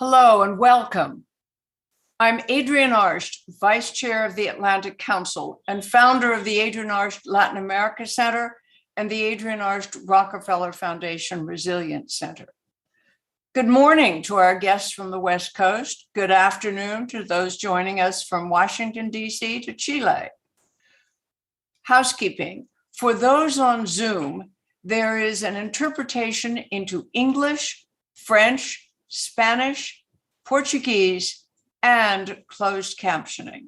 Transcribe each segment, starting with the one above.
Hello and welcome. I'm Adrienne Arsht, Vice Chair of the Atlantic Council and founder of the Adrienne Arsht Latin America Center and the Adrienne Arsht Rockefeller Foundation Resilience Center. Good morning to our guests from the West Coast. Good afternoon to those joining us from Washington, D.C. to Chile. Housekeeping. For those on Zoom, there is an interpretation into English, French, Spanish, Portuguese, and closed captioning.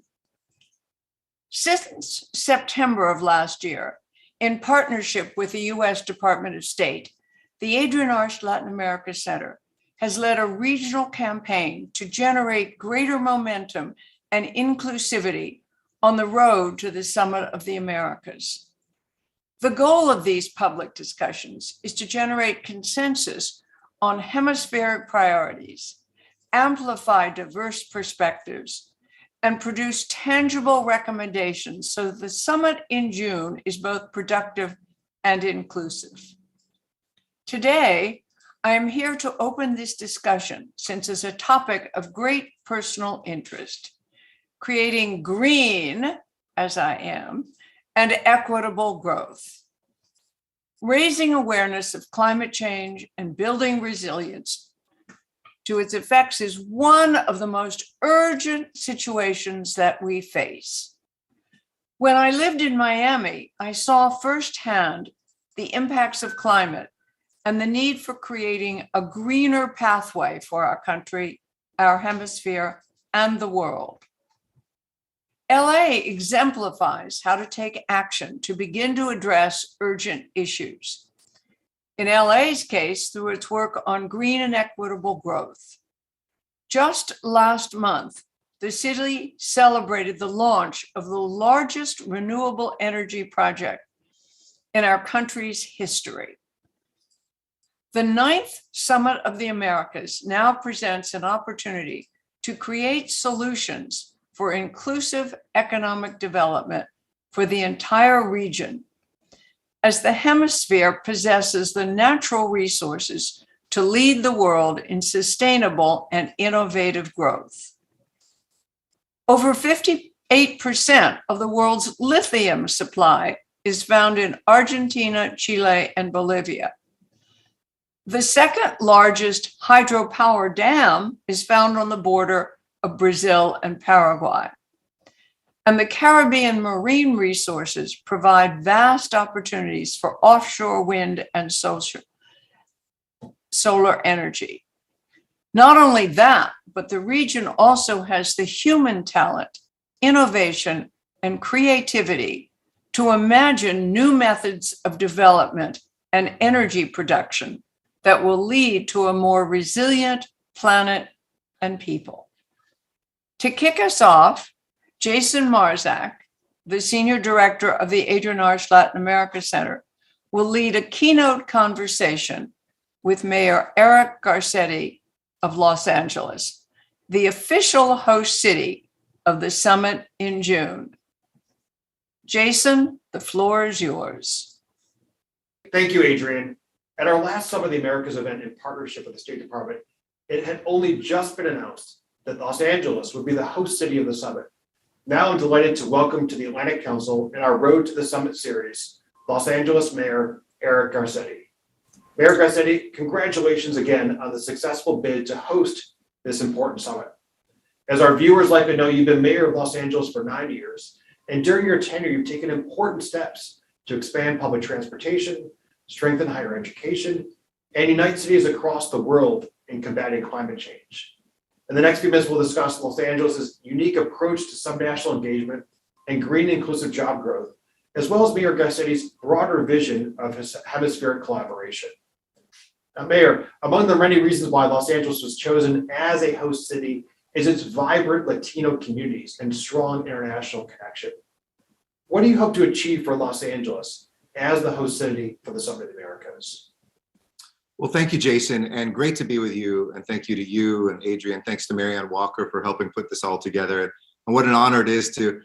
Since September of last year, in partnership with the U.S. Department of State, the Adrienne Arsht Latin America Center has led a regional campaign to generate greater momentum and inclusivity on the road to the Summit of the Americas. The goal of these public discussions is to generate consensus on hemispheric priorities, amplify diverse perspectives, and produce tangible recommendations so the summit in June is both productive and inclusive. Today, I am here to open this discussion since it's a topic of great personal interest, creating green, as I am, and equitable growth. Raising awareness of climate change and building resilience to its effects is one of the most urgent situations that we face. When I lived in Miami, I saw firsthand the impacts of climate and the need for creating a greener pathway for our country, our hemisphere, and the world. LA exemplifies how to take action to begin to address urgent issues. In LA's case, through its work on green and equitable growth. Just last month, the city celebrated the launch of the largest renewable energy project in our country's history. The 9th Summit of the Americas now presents an opportunity to create solutions for inclusive economic development for the entire region, as the hemisphere possesses the natural resources to lead the world in sustainable and innovative growth. Over 58% of the world's lithium supply is found in Argentina, Chile, and Bolivia. The second largest hydropower dam is found on the border of Brazil and Paraguay. And the Caribbean marine resources provide vast opportunities for offshore wind and solar energy. Not only that, but the region also has the human talent, innovation, and creativity to imagine new methods of development and energy production that will lead to a more resilient planet and people. To kick us off, Jason Marzak, the Senior Director of the Adrienne Arsht Latin America Center, will lead a keynote conversation with Mayor Eric Garcetti of Los Angeles, the official host city of the summit in June. Jason, the floor is yours. Thank you, Adrienne. At our last Summit of the Americas event in partnership with the State Department, it had only just been announced that Los Angeles would be the host city of the summit. Now I'm delighted to welcome to the Atlantic Council in our Road to the Summit series, Los Angeles Mayor Eric Garcetti. Mayor Garcetti, congratulations again on the successful bid to host this important summit. As our viewers likely know, you've been mayor of Los Angeles for 9 years, and during your tenure, you've taken important steps to expand public transportation, strengthen higher education, and unite cities across the world in combating climate change. In the next few minutes, we'll discuss Los Angeles' unique approach to subnational engagement and green inclusive job growth, as well as Mayor Garcetti's broader vision of his hemispheric collaboration. Now, Mayor, among the many reasons why Los Angeles was chosen as a host city is its vibrant Latino communities and strong international connection. What do you hope to achieve for Los Angeles as the host city for the Summit of the Americas? Well, thank you, Jason, and great to be with you. And thank you to you and Adrienne. Thanks to Marianne Walker for helping put this all together. And what an honor it is to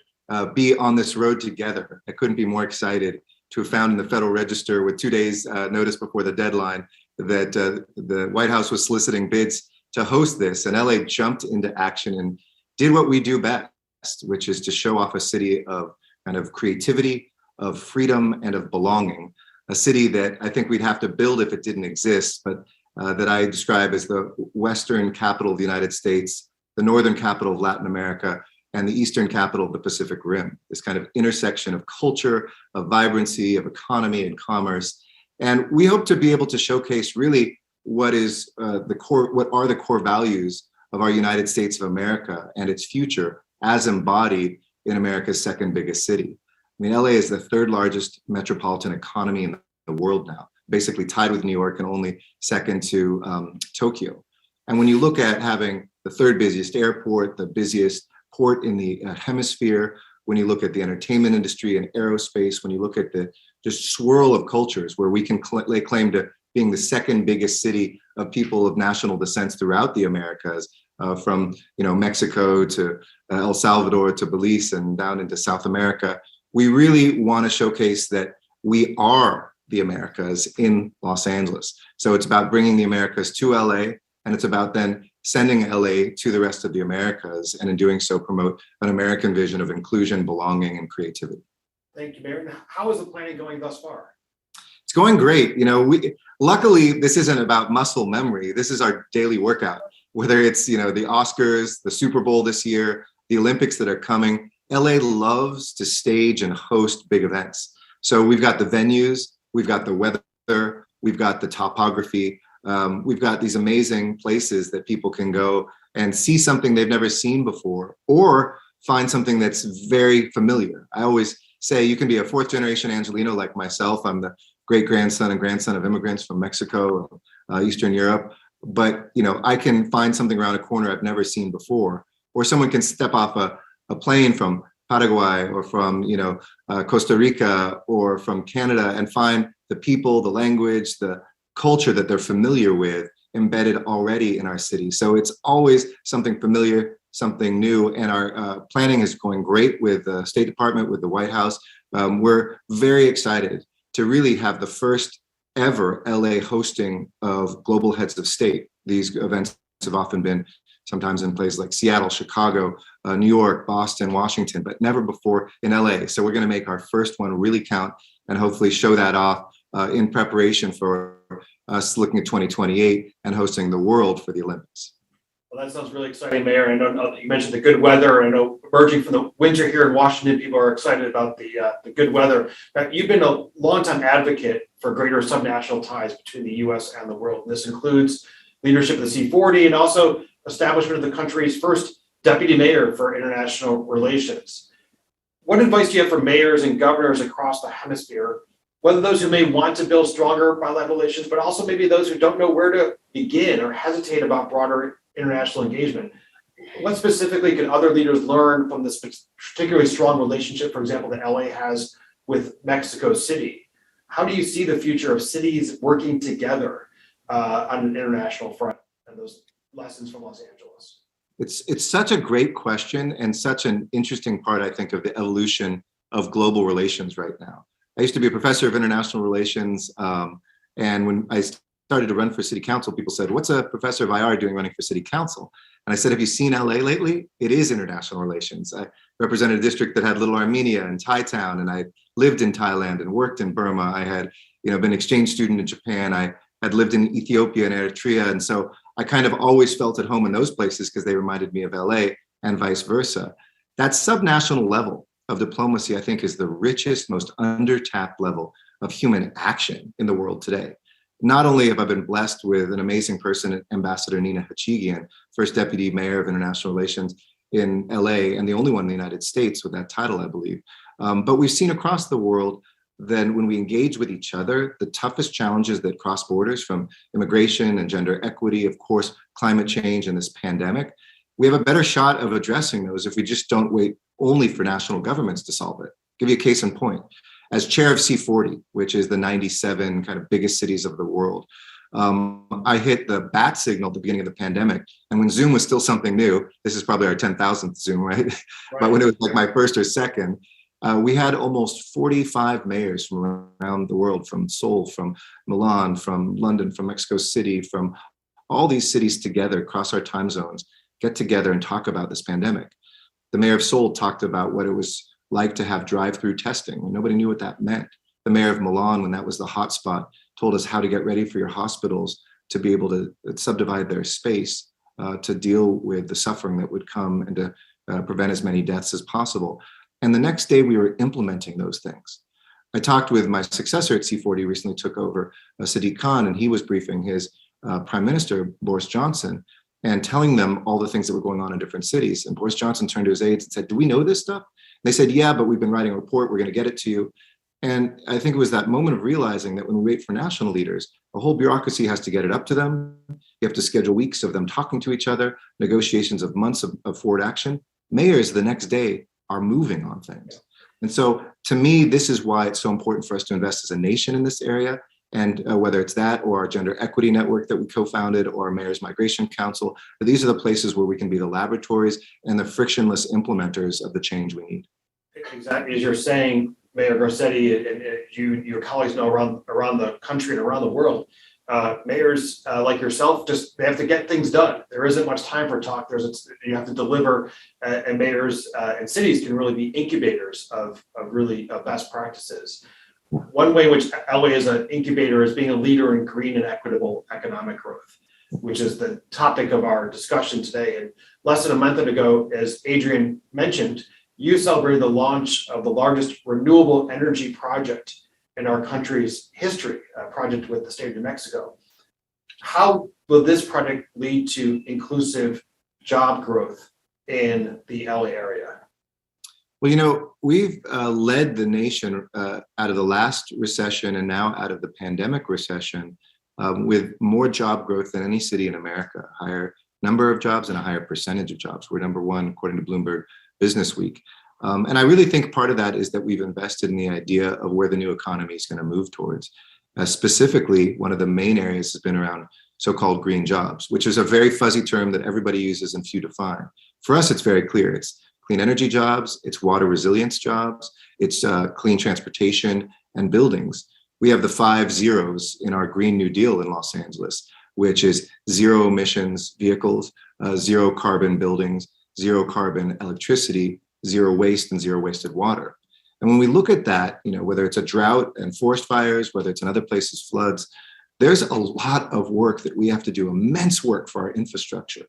be on this road together. I couldn't be more excited to have found in the Federal Register with 2 days notice before the deadline that the White House was soliciting bids to host this, and LA jumped into action and did what we do best, which is to show off a city of kind of creativity, of freedom, and of belonging. A city that I think we'd have to build if it didn't exist, but that I describe as the Western capital of the United States, the Northern capital of Latin America, and the Eastern capital of the Pacific Rim. This kind of intersection of culture, of vibrancy, of economy and commerce. And we hope to be able to showcase really what is what are the core values of our United States of America and its future as embodied in America's second biggest city. I mean, LA is the third largest metropolitan economy in the world now, basically tied with New York and only second to Tokyo. And when you look at having the third busiest airport, the busiest port in the hemisphere, when you look at the entertainment industry and aerospace, when you look at the just swirl of cultures where we can lay claim to being the second biggest city of people of national descent throughout the Americas, from Mexico to El Salvador to Belize and down into South America, we really want to showcase that we are the Americas in Los Angeles. So it's about bringing the Americas to LA, and it's about then sending LA to the rest of the Americas, and in doing so promote an American vision of inclusion, belonging, and creativity. Thank you, Mayor. How is the planning going thus far? It's going great. Luckily, this isn't about muscle memory. This is our daily workout. Whether it's the Oscars, the Super Bowl this year, the Olympics that are coming, LA loves to stage and host big events. So we've got the venues, we've got the weather, we've got the topography, we've got these amazing places that people can go and see something they've never seen before, or find something that's very familiar. I always say you can be a fourth generation Angelino like myself. I'm the great grandson and grandson of immigrants from Mexico, Eastern Europe. But I can find something around a corner I've never seen before, or someone can step off a plane from Paraguay or from Costa Rica or from Canada and find the people, the language, the culture that they're familiar with embedded already in our city. So it's always something familiar, something new, and our planning is going great with the State Department, with the White House. We're very excited to really have the first ever LA hosting of global heads of state. These events have often been sometimes in places like Seattle, Chicago, New York, Boston, Washington, but never before in LA. So we're going to make our first one really count and hopefully show that off in preparation for us looking at 2028 and hosting the world for the Olympics. Well, that sounds really exciting, Mayor. I know you mentioned the good weather. I know emerging from the winter here in Washington, people are excited about the good weather. You've been a longtime advocate for greater subnational ties between the U.S. and the world. And this includes leadership of the C40 and also establishment of the country's first deputy mayor for international relations. What advice do you have for mayors and governors across the hemisphere, whether those who may want to build stronger bilateral relations, but also maybe those who don't know where to begin or hesitate about broader international engagement? What specifically can other leaders learn from this particularly strong relationship, for example, that LA has with Mexico City? How do you see the future of cities working together on an international front, and those lessons from Los Angeles? It's such a great question and such an interesting part, I think, of the evolution of global relations right now. I used to be a professor of international relations, and when I started to run for city council, people said, "What's a professor of IR doing running for city council?" And I said, "Have you seen LA lately? It is international relations." I represented a district that had Little Armenia and Thai Town, and I lived in Thailand and worked in Burma. I had been an exchange student in Japan. I had lived in Ethiopia and Eritrea. And so I kind of always felt at home in those places because they reminded me of LA and vice versa. That subnational level of diplomacy, I think, is the richest, most undertapped level of human action in the world today. Not only have I been blessed with an amazing person, Ambassador Nina Hachigian, first deputy mayor of international relations in LA, and the only one in the United States with that title, I believe. But we've seen across the world that when we engage with each other, the toughest challenges that cross borders, from immigration and gender equity, of course, climate change and this pandemic, we have a better shot of addressing those if we just don't wait only for national governments to solve it. Give you a case in point. As chair of C40, which is the 97 kind of biggest cities of the world, I hit the bat signal at the beginning of the pandemic. And when Zoom was still something new, this is probably our 10,000th Zoom, right? But when it was like my first or second, we had almost 45 mayors from around the world, from Seoul, from Milan, from London, from Mexico City, from all these cities together across our time zones get together and talk about this pandemic. The mayor of Seoul talked about what it was like to have drive-through testing when nobody knew what that meant. The mayor of Milan, when that was the hot spot, told us how to get ready for your hospitals to be able to subdivide their space to deal with the suffering that would come and to prevent as many deaths as possible. And the next day we were implementing those things. I talked with my successor at C40, recently took over, Sadiq Khan, and he was briefing his Prime Minister, Boris Johnson, and telling them all the things that were going on in different cities. And Boris Johnson turned to his aides and said, "Do we know this stuff?" They said, "Yeah, but we've been writing a report. We're going to get it to you." And I think it was that moment of realizing that when we wait for national leaders, the whole bureaucracy has to get it up to them. You have to schedule weeks of them talking to each other, negotiations of months of forward action. Mayors the next day are moving on things. And so to me, this is why it's so important for us to invest as a nation in this area. And whether it's that or our gender equity network that we co-founded or our Mayor's Migration Council, these are the places where we can be the laboratories and the frictionless implementers of the change we need. Exactly, as you're saying, Mayor Garcetti, and your colleagues know around the country and around the world, mayors like yourself, they have to get things done. There isn't much time for talk. You have to deliver, and mayors and cities can really be incubators of best practices. One way in which LA is an incubator is being a leader in green and equitable economic growth, which is the topic of our discussion today. And less than a month ago, as Adrian mentioned, you celebrated the launch of the largest renewable energy project in our country's history, a project with the state of New Mexico. How will this project lead to inclusive job growth in the LA area? Well, we've led the nation out of the last recession and now out of the pandemic recession with more job growth than any city in America, a higher number of jobs and a higher percentage of jobs. We're number one, according to Bloomberg Business Week. And I really think part of that is that we've invested in the idea of where the new economy is going to move towards. Specifically, one of the main areas has been around so-called green jobs, which is a very fuzzy term that everybody uses and few define. For us, it's very clear. It's clean energy jobs, it's water resilience jobs, it's clean transportation and buildings. We have the 5 zeros in our Green New Deal in Los Angeles, which is zero emissions vehicles, zero carbon buildings, zero carbon electricity, zero waste and zero wasted water. And when we look at that, whether it's a drought and forest fires, whether it's in other places, floods, there's a lot of work that we have to do, immense work for our infrastructure.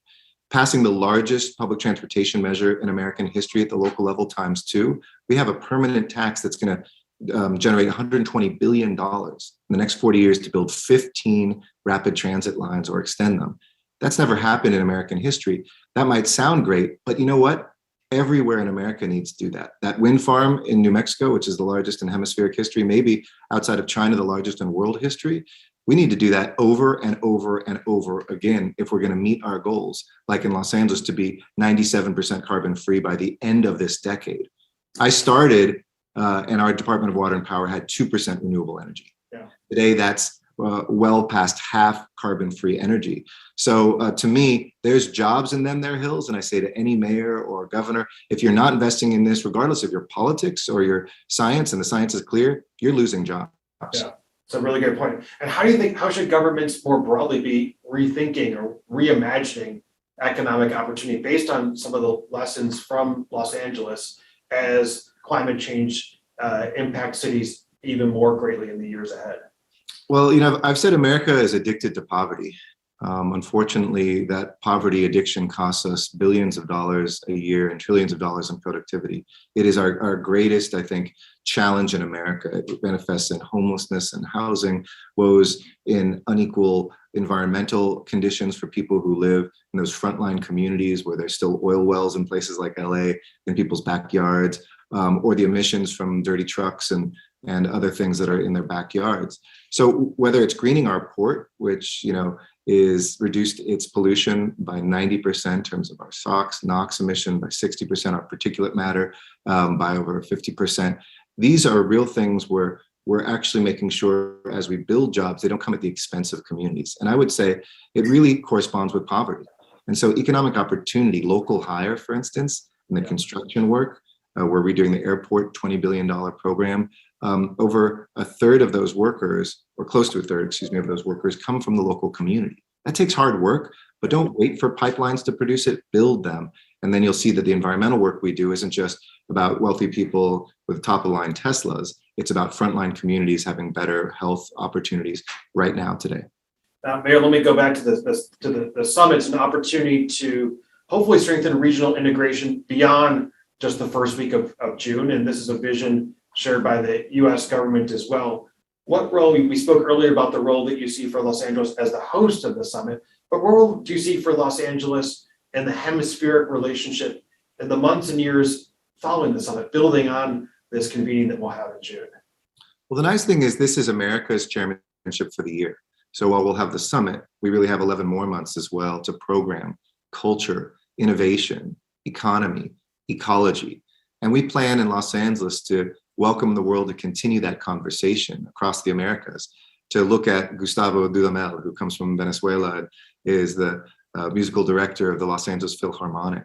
Passing the largest public transportation measure in American history at the local level ×2, we have a permanent tax that's going to generate $120 billion in the next 40 years to build 15 rapid transit lines or extend them. That's never happened in American history. That might sound great, but you know what? Everywhere in America needs to do that. That wind farm in New Mexico, which is the largest in hemispheric history, maybe outside of China, the largest in world history. We need to do that over and over and over again if we're going to meet our goals, like in Los Angeles, to be 97% carbon free by the end of this decade. I started, and our Department of Water and Power had 2% renewable energy. Yeah. Today, that's well past half carbon free energy. So to me, there's jobs in them there hills. And I say to any mayor or governor, if you're not investing in this, regardless of your politics or your science, and the science is clear, you're losing jobs. Yeah. It's a really good point. And how should governments more broadly be rethinking or reimagining economic opportunity based on some of the lessons from Los Angeles as climate change impacts cities even more greatly in the years ahead? Well, I've said America is addicted to poverty. Unfortunately, that poverty addiction costs us billions of dollars a year and trillions of dollars in productivity. It is our greatest, I think, challenge in America. It manifests in homelessness and housing woes, in unequal environmental conditions for people who live in those frontline communities where there's still oil wells in places like LA, in people's backyards, or the emissions from dirty trucks and other things that are in their backyards. So whether it's greening our port, which is reduced its pollution by 90% in terms of our SOx, NOx emission, by 60%, our particulate matter by over 50%. These are real things where we're actually making sure as we build jobs, they don't come at the expense of communities. And I would say it really corresponds with poverty. And so economic opportunity, local hire, for instance, in the construction work, we're redoing the airport $20 billion program. Over a third of those workers, or close to a third, of those workers come from the local community. That takes hard work, but don't wait for pipelines to produce it, build them. And then you'll see that the environmental work we do isn't just about wealthy people with top of the line Teslas. It's about frontline communities having better health opportunities right now today. Mayor, let me go back to the summit. It's an opportunity to hopefully strengthen regional integration beyond just the first week of June. And this is a vision shared by the US government as well. What role, we spoke earlier about the role that you see for Los Angeles as the host of the summit, but what role do you see for Los Angeles and the hemispheric relationship in the months and years following the summit, building on this convening that we'll have in June? Well, the nice thing is this is America's chairmanship for the year. So while we'll have the summit, we really have 11 more months as well to program culture, innovation, economy, ecology. And we plan in Los Angeles to welcome the world to continue that conversation across the Americas, to look at Gustavo Dudamel, who comes from Venezuela, is the musical director of the Los Angeles Philharmonic,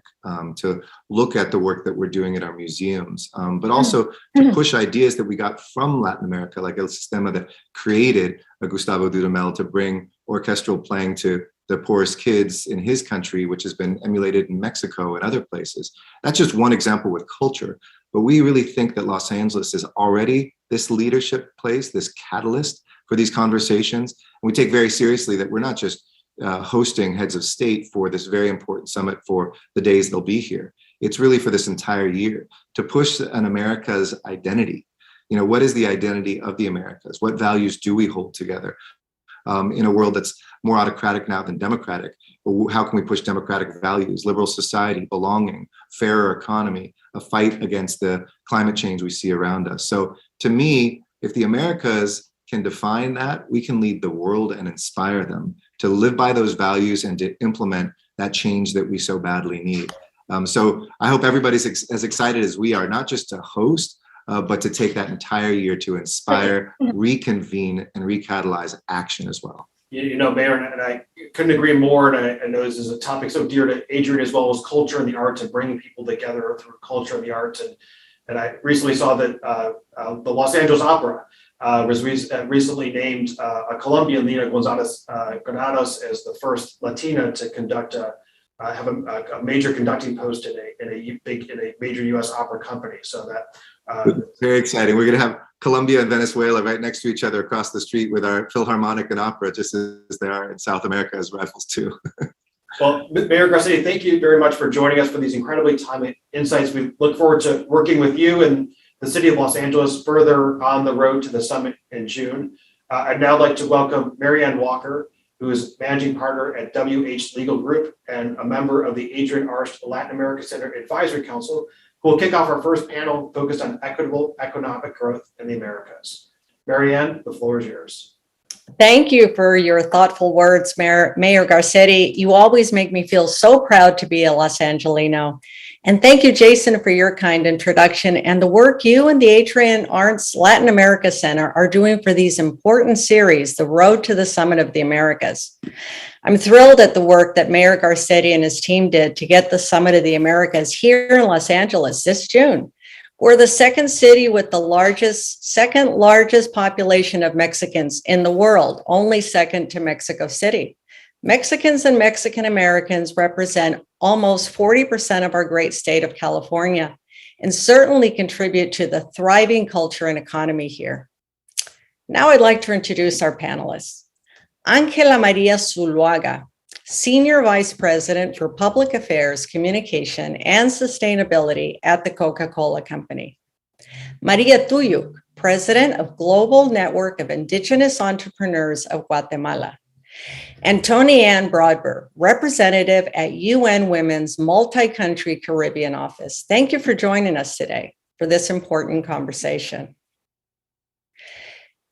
to look at the work that we're doing at our museums, but also to push ideas that we got from Latin America, like El Sistema that created Gustavo Dudamel to bring orchestral playing to the poorest kids in his country, which has been emulated in Mexico and other places. That's just one example with culture. But we really think that Los Angeles is already this leadership place, this catalyst for these conversations. And we take very seriously that we're not just hosting heads of state for this very important summit for the days they'll be here. It's really for this entire year to push an America's identity. You know, what is the identity of the Americas? What values do we hold together? In a world that's more autocratic now than democratic, how can we push democratic values, liberal society, belonging, fairer economy, a fight against the climate change we see around us? So to me, if the Americas can define that, we can lead the world and inspire them to live by those values and to implement that change that we so badly need. So I hope everybody's as excited as we are, not just to host, but to take that entire year to inspire, reconvene, and recatalyze action as well. You know, Mayor, and I couldn't agree more. And I know this is a topic so dear to Adrian as well, as culture and the arts and bringing people together through culture and the arts. And I recently saw that the Los Angeles Opera was recently named a Colombian, Lina Gonzalez Granados, as the first Latina to conduct have a major conducting post in a major U.S. opera company. So that very exciting. We're going to have Colombia and Venezuela right next to each other across the street with our Philharmonic and opera, just as they are in South America as rivals too. Well, Mayor Garcetti, thank you very much for joining us for these incredibly timely insights. We look forward to working with you and the city of Los Angeles further on the road to the summit in June. I'd now like to welcome Marianne Walker, who is managing partner at WH Legal Group and a member of the Adrian Arsht Latin America Center Advisory Council, who will kick off our first panel focused on equitable economic growth in the Americas. Marianne, the floor is yours. Thank you for your thoughtful words, Mayor Garcetti. You always make me feel so proud to be a Los Angelino. And thank you, Jason, for your kind introduction and the work you and the Adrian Arsht Latin America Center are doing for these important series, The Road to the Summit of the Americas. I'm thrilled at the work that Mayor Garcetti and his team did to get the Summit of the Americas here in Los Angeles this June. We're the second city with the second largest population of Mexicans in the world, only second to Mexico City. Mexicans and Mexican Americans represent almost 40% of our great state of California and certainly contribute to the thriving culture and economy here. Now I'd like to introduce our panelists. Ángela María Zuluaga, Senior Vice President for Public Affairs, Communication, and Sustainability at the Coca-Cola Company. Maria Tuyuk, President of Global Network of Indigenous Entrepreneurs of Guatemala. And Tony Ann Broadber, Representative at UN Women's Multi-Country Caribbean Office. Thank you for joining us today for this important conversation.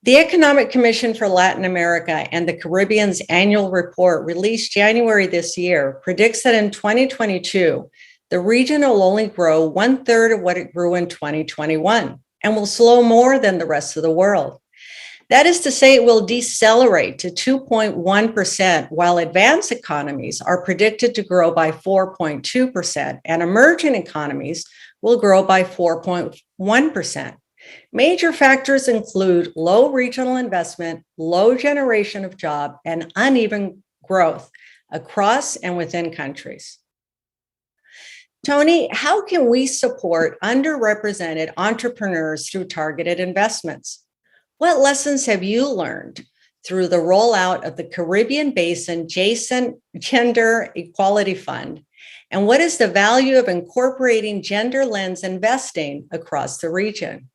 The Economic Commission for Latin America and the Caribbean's annual report released January this year predicts that in 2022, the region will only grow 1/3 of what it grew in 2021 and will slow more than the rest of the world. That is to say, it will decelerate to 2.1%, while advanced economies are predicted to grow by 4.2%, and emerging economies will grow by 4.1%. Major factors include low regional investment, low generation of job, and uneven growth across and within countries. Tony, how can we support underrepresented entrepreneurs through targeted investments? What lessons have you learned through the rollout of the Caribbean Basin Gender Equality Fund? And what is the value of incorporating gender lens investing across the region?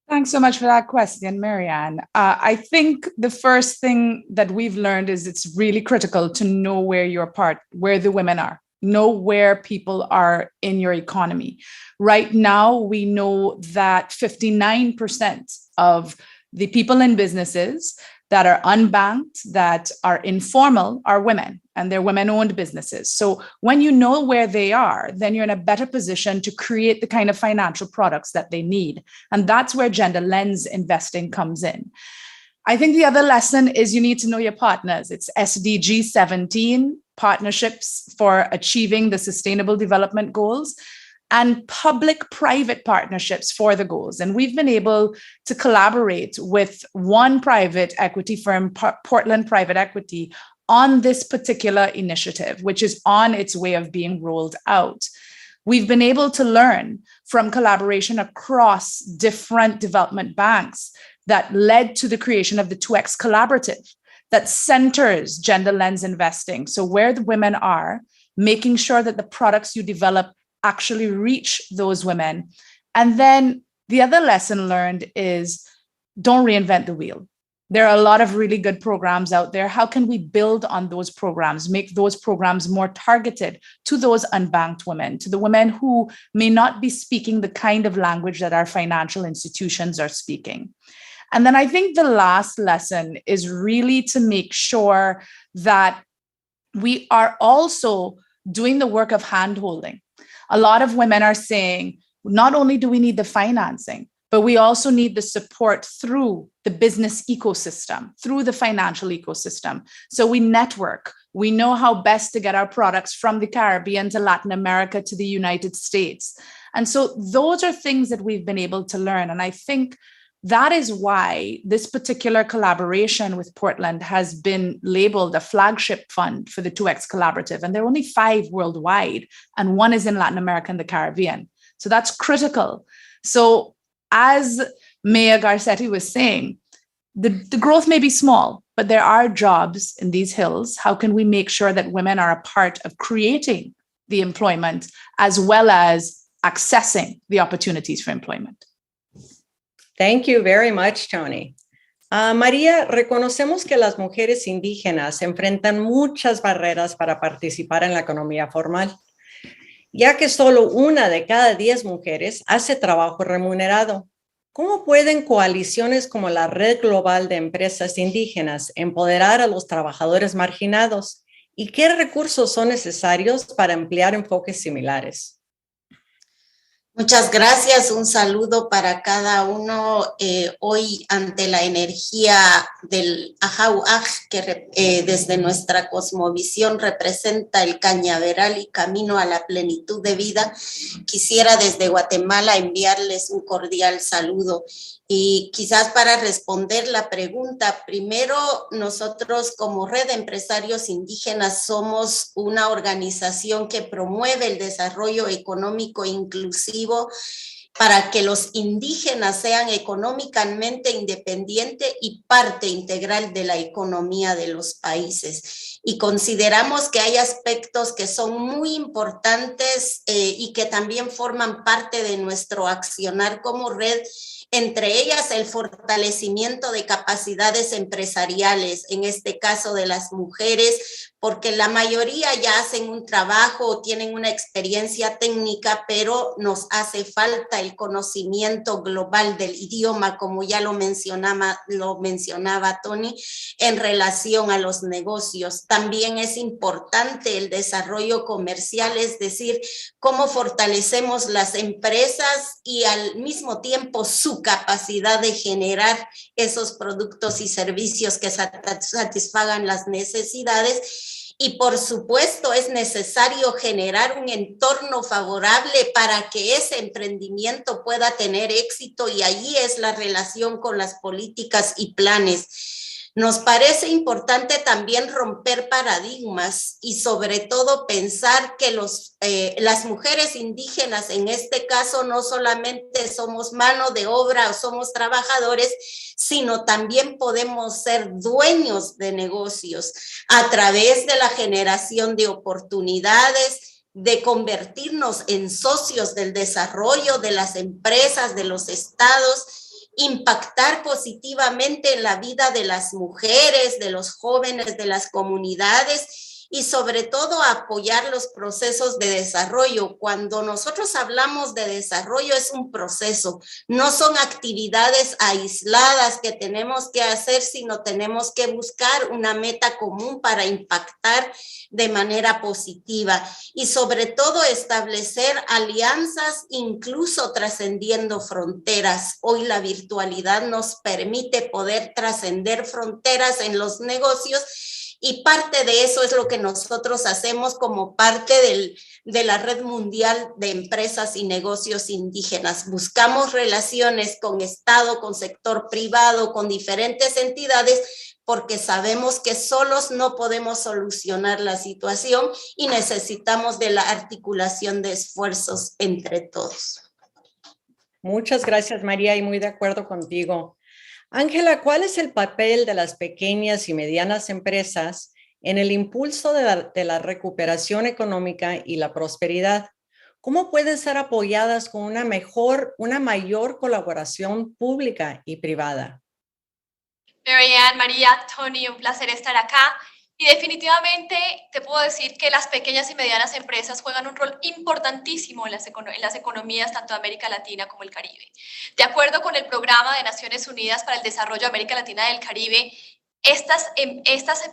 Thanks so much for that question, Marianne. I think the first thing that we've learned is it's really critical to know where where the women are, know where people are in your economy. Right now, we know that 59% of the people in businesses that are unbanked, that are informal, are women, and they're women-owned businesses. So when you know where they are, then you're in a better position to create the kind of financial products that they need. And that's where gender lens investing comes in. I think the other lesson is you need to know your partners. It's SDG 17, partnerships for achieving the Sustainable Development Goals, and public-private partnerships for the goals. And we've been able to collaborate with one private equity firm, Portland Private Equity, on this particular initiative, which is on its way of being rolled out. We've been able to learn from collaboration across different development banks that led to the creation of the 2X Collaborative that centers gender lens investing. So where the women are, making sure that the products you develop actually reach those women. And then the other lesson learned is don't reinvent the wheel. There are a lot of really good programs out there. How can we build on those programs, make those programs more targeted to those unbanked women, to the women who may not be speaking the kind of language that our financial institutions are speaking? And then I think the last lesson is really to make sure that we are also doing the work of handholding. A lot of women are saying, not only do we need the financing, but we also need the support through the business ecosystem, through the financial ecosystem. So we network. We know how best to get our products from the Caribbean to Latin America to the United States. And so those are things that we've been able to learn. And I think that is why this particular collaboration with Portland has been labeled a flagship fund for the 2X Collaborative. And there are only 5 worldwide, and 1 is in Latin America and the Caribbean. So that's critical. So as Mayor Garcetti was saying, the growth may be small, but there are jobs in these hills. How can we make sure that women are a part of creating the employment as well as accessing the opportunities for employment? Thank you very much, Tony. María, reconocemos que las mujeres indígenas enfrentan muchas barreras para participar en la economía formal, ya que solo 1 de cada 10 mujeres hace trabajo remunerado. ¿Cómo pueden coaliciones como la Red Global de Empresas Indígenas empoderar a los trabajadores marginados? ¿Y qué recursos son necesarios para emplear enfoques similares? Muchas gracias, un saludo para cada uno hoy ante la energía del Ajauaj que desde nuestra cosmovisión representa el cañaveral y camino a la plenitud de vida. Quisiera desde Guatemala enviarles un cordial saludo. Y quizás para responder la pregunta, primero nosotros como Red de Empresarios Indígenas somos una organización que promueve el desarrollo económico inclusivo para que los indígenas sean económicamente independientes y parte integral de la economía de los países. Y consideramos que hay aspectos que son muy importantes y que también forman parte de nuestro accionar como red, entre ellas el fortalecimiento de capacidades empresariales, en este caso de las mujeres, porque la mayoría ya hacen un trabajo o tienen una experiencia técnica, pero nos hace falta el conocimiento global del idioma, como ya lo mencionaba Tony, en relación a los negocios. También es importante el desarrollo comercial, es decir, cómo fortalecemos las empresas y al mismo tiempo su capacidad de generar esos productos y servicios que satisfagan las necesidades. Y por supuesto es necesario generar un entorno favorable para que ese emprendimiento pueda tener éxito, y allí es la relación con las políticas y planes. Nos parece importante también romper paradigmas y sobre todo pensar que las mujeres indígenas en este caso no solamente somos mano de obra o somos trabajadores, sino también podemos ser dueños de negocios a través de la generación de oportunidades, de convertirnos en socios del desarrollo de las empresas, de los estados, impactar positivamente en la vida de las mujeres, de los jóvenes, de las comunidades y sobre todo apoyar los procesos de desarrollo. Cuando nosotros hablamos de desarrollo es un proceso, no son actividades aisladas que tenemos que hacer, sino tenemos que buscar una meta común para impactar de manera positiva y sobre todo establecer alianzas incluso trascendiendo fronteras. Hoy la virtualidad nos permite poder trascender fronteras en los negocios y parte de eso es lo que nosotros hacemos como parte de la Red Mundial de Empresas y Negocios Indígenas. Buscamos relaciones con Estado, con sector privado, con diferentes entidades, porque sabemos que solos no podemos solucionar la situación y necesitamos de la articulación de esfuerzos entre todos. Muchas gracias, María, y muy de acuerdo contigo. Ángela, ¿cuál es el papel de las pequeñas y medianas empresas en el impulso de la recuperación económica y la prosperidad? ¿Cómo pueden ser apoyadas con una mayor colaboración pública y privada? Marianne, María, Tony, un placer estar acá. Y definitivamente te puedo decir que las pequeñas y medianas empresas juegan un rol importantísimo en las economías tanto de América Latina como el Caribe. De acuerdo con el Programa de Naciones Unidas para el Desarrollo de América Latina y el Caribe, estas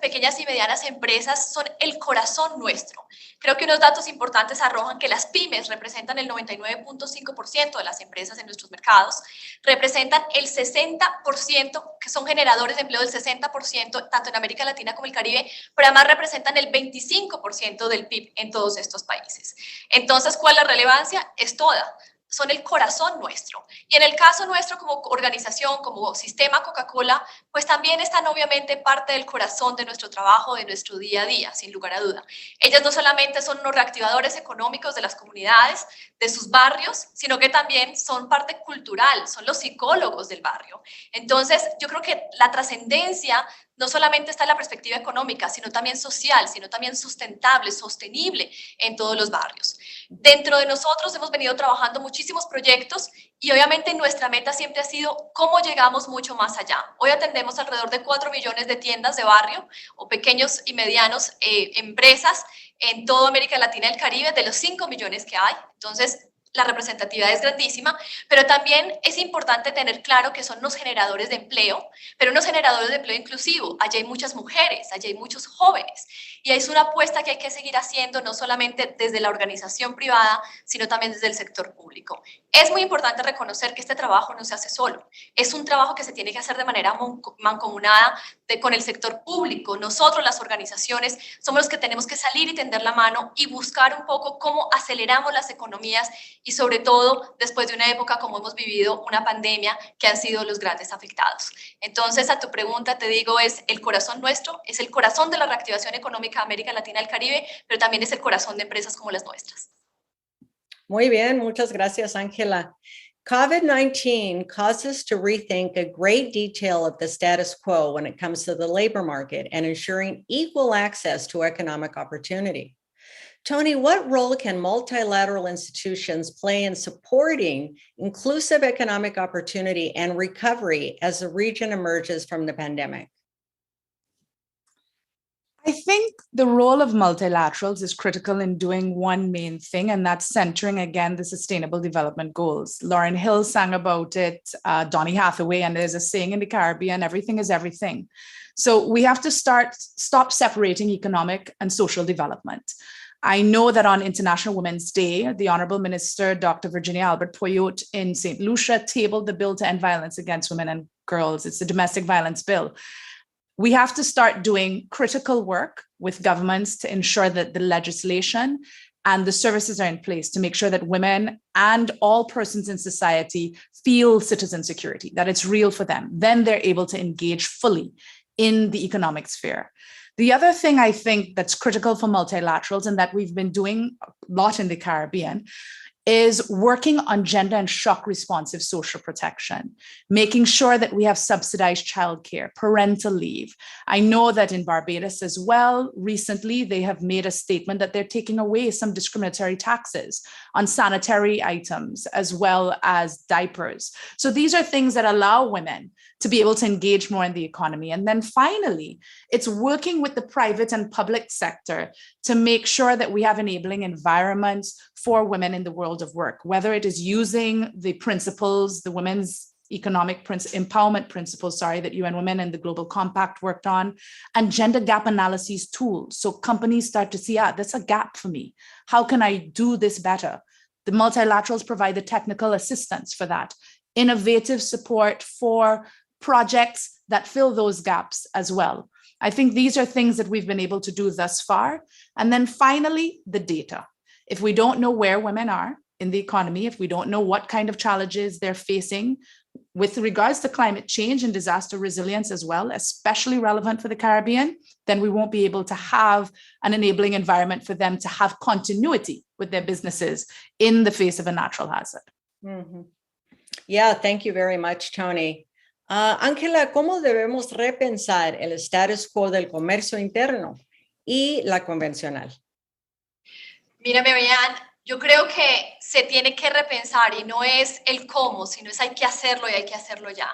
pequeñas y medianas empresas son el corazón nuestro. Creo que unos datos importantes arrojan que las pymes representan el 99.5% de las empresas en nuestros mercados, representan el 60%, que son generadores de empleo del 60%, tanto en América Latina como el Caribe, pero además representan el 25% del PIB en todos estos países. Entonces, ¿cuál es la relevancia? Es toda. Son el corazón nuestro. Y en el caso nuestro como organización, como sistema Coca-Cola, pues también están obviamente parte del corazón de nuestro trabajo, de nuestro día a día, sin lugar a duda. Ellas no solamente son los reactivadores económicos de las comunidades, de sus barrios, sino que también son parte cultural, son los psicólogos del barrio. Entonces, yo creo que la trascendencia no solamente está en la perspectiva económica, sino también social, sino también sustentable, sostenible en todos los barrios. Dentro de nosotros hemos venido trabajando muchísimos proyectos y obviamente nuestra meta siempre ha sido cómo llegamos mucho más allá. Hoy atendemos alrededor de 4 millones de tiendas de barrio o pequeños y medianos empresas en toda América Latina y el Caribe, de los 5 millones que hay. Entonces, la representatividad es grandísima, pero también es importante tener claro que son los generadores de empleo, pero unos generadores de empleo inclusivo. Allí hay muchas mujeres, allí hay muchos jóvenes, y es una apuesta que hay que seguir haciendo, no solamente desde la organización privada, sino también desde el sector público. Es muy importante reconocer que este trabajo no se hace solo, es un trabajo que se tiene que hacer de manera mancomunada con el sector público. Nosotros, las organizaciones, somos los que tenemos que salir y tender la mano y buscar un poco cómo aceleramos las economías y sobre todo después de una época como hemos vivido, una pandemia, que han sido los grandes afectados. Entonces, a tu pregunta te digo, es el corazón nuestro, es el corazón de la reactivación económica de América Latina y el Caribe, pero también es el corazón de empresas como las nuestras. Muy bien, muchas gracias, Ángela. COVID-19 caused us to rethink a great detail of the status quo when it comes to the labor market and ensuring equal access to economic opportunity. Tony, what role can multilateral institutions play in supporting inclusive economic opportunity and recovery as the region emerges from the pandemic? I think the role of multilaterals is critical in doing one main thing, and that's centering, again, the Sustainable Development Goals. Lauryn Hill sang about it, Donny Hathaway, and there's a saying in the Caribbean, everything is everything. So we have to stop separating economic and social development. I know that on International Women's Day, the Honorable Minister, Dr. Virginia Albert Poyot in St. Lucia tabled the bill to end violence against women and girls. It's the domestic violence bill. We have to start doing critical work with governments to ensure that the legislation and the services are in place to make sure that women and all persons in society feel citizen security, that it's real for them. Then they're able to engage fully in the economic sphere. The other thing I think that's critical for multilaterals and that we've been doing a lot in the Caribbean is working on gender and shock responsive social protection, making sure that we have subsidized childcare, parental leave. I know that in Barbados as well, recently they have made a statement that they're taking away some discriminatory taxes on sanitary items as well as diapers. So these are things that allow women to be able to engage more in the economy. And then finally, it's working with the private and public sector to make sure that we have enabling environments for women in the world of work, whether it is using the principles, the women's economic empowerment principles, that UN Women and the Global Compact worked on, and gender gap analysis tools. So companies start to see, that's a gap for me. How can I do this better? The multilaterals provide the technical assistance for that, innovative support for projects that fill those gaps as well. I think these are things that we've been able to do thus far. And then finally, the data. If we don't know where women are in the economy, if we don't know what kind of challenges they're facing with regards to climate change and disaster resilience as well, especially relevant for the Caribbean, then we won't be able to have an enabling environment for them to have continuity with their businesses in the face of a natural hazard. Mm-hmm. Yeah, thank you very much, Tony. Ángela, ¿cómo debemos repensar el status quo del comercio interno y la convencional? Mira, Marianne, yo creo que se tiene que repensar y no es el cómo, sino es hay que hacerlo y hay que hacerlo ya.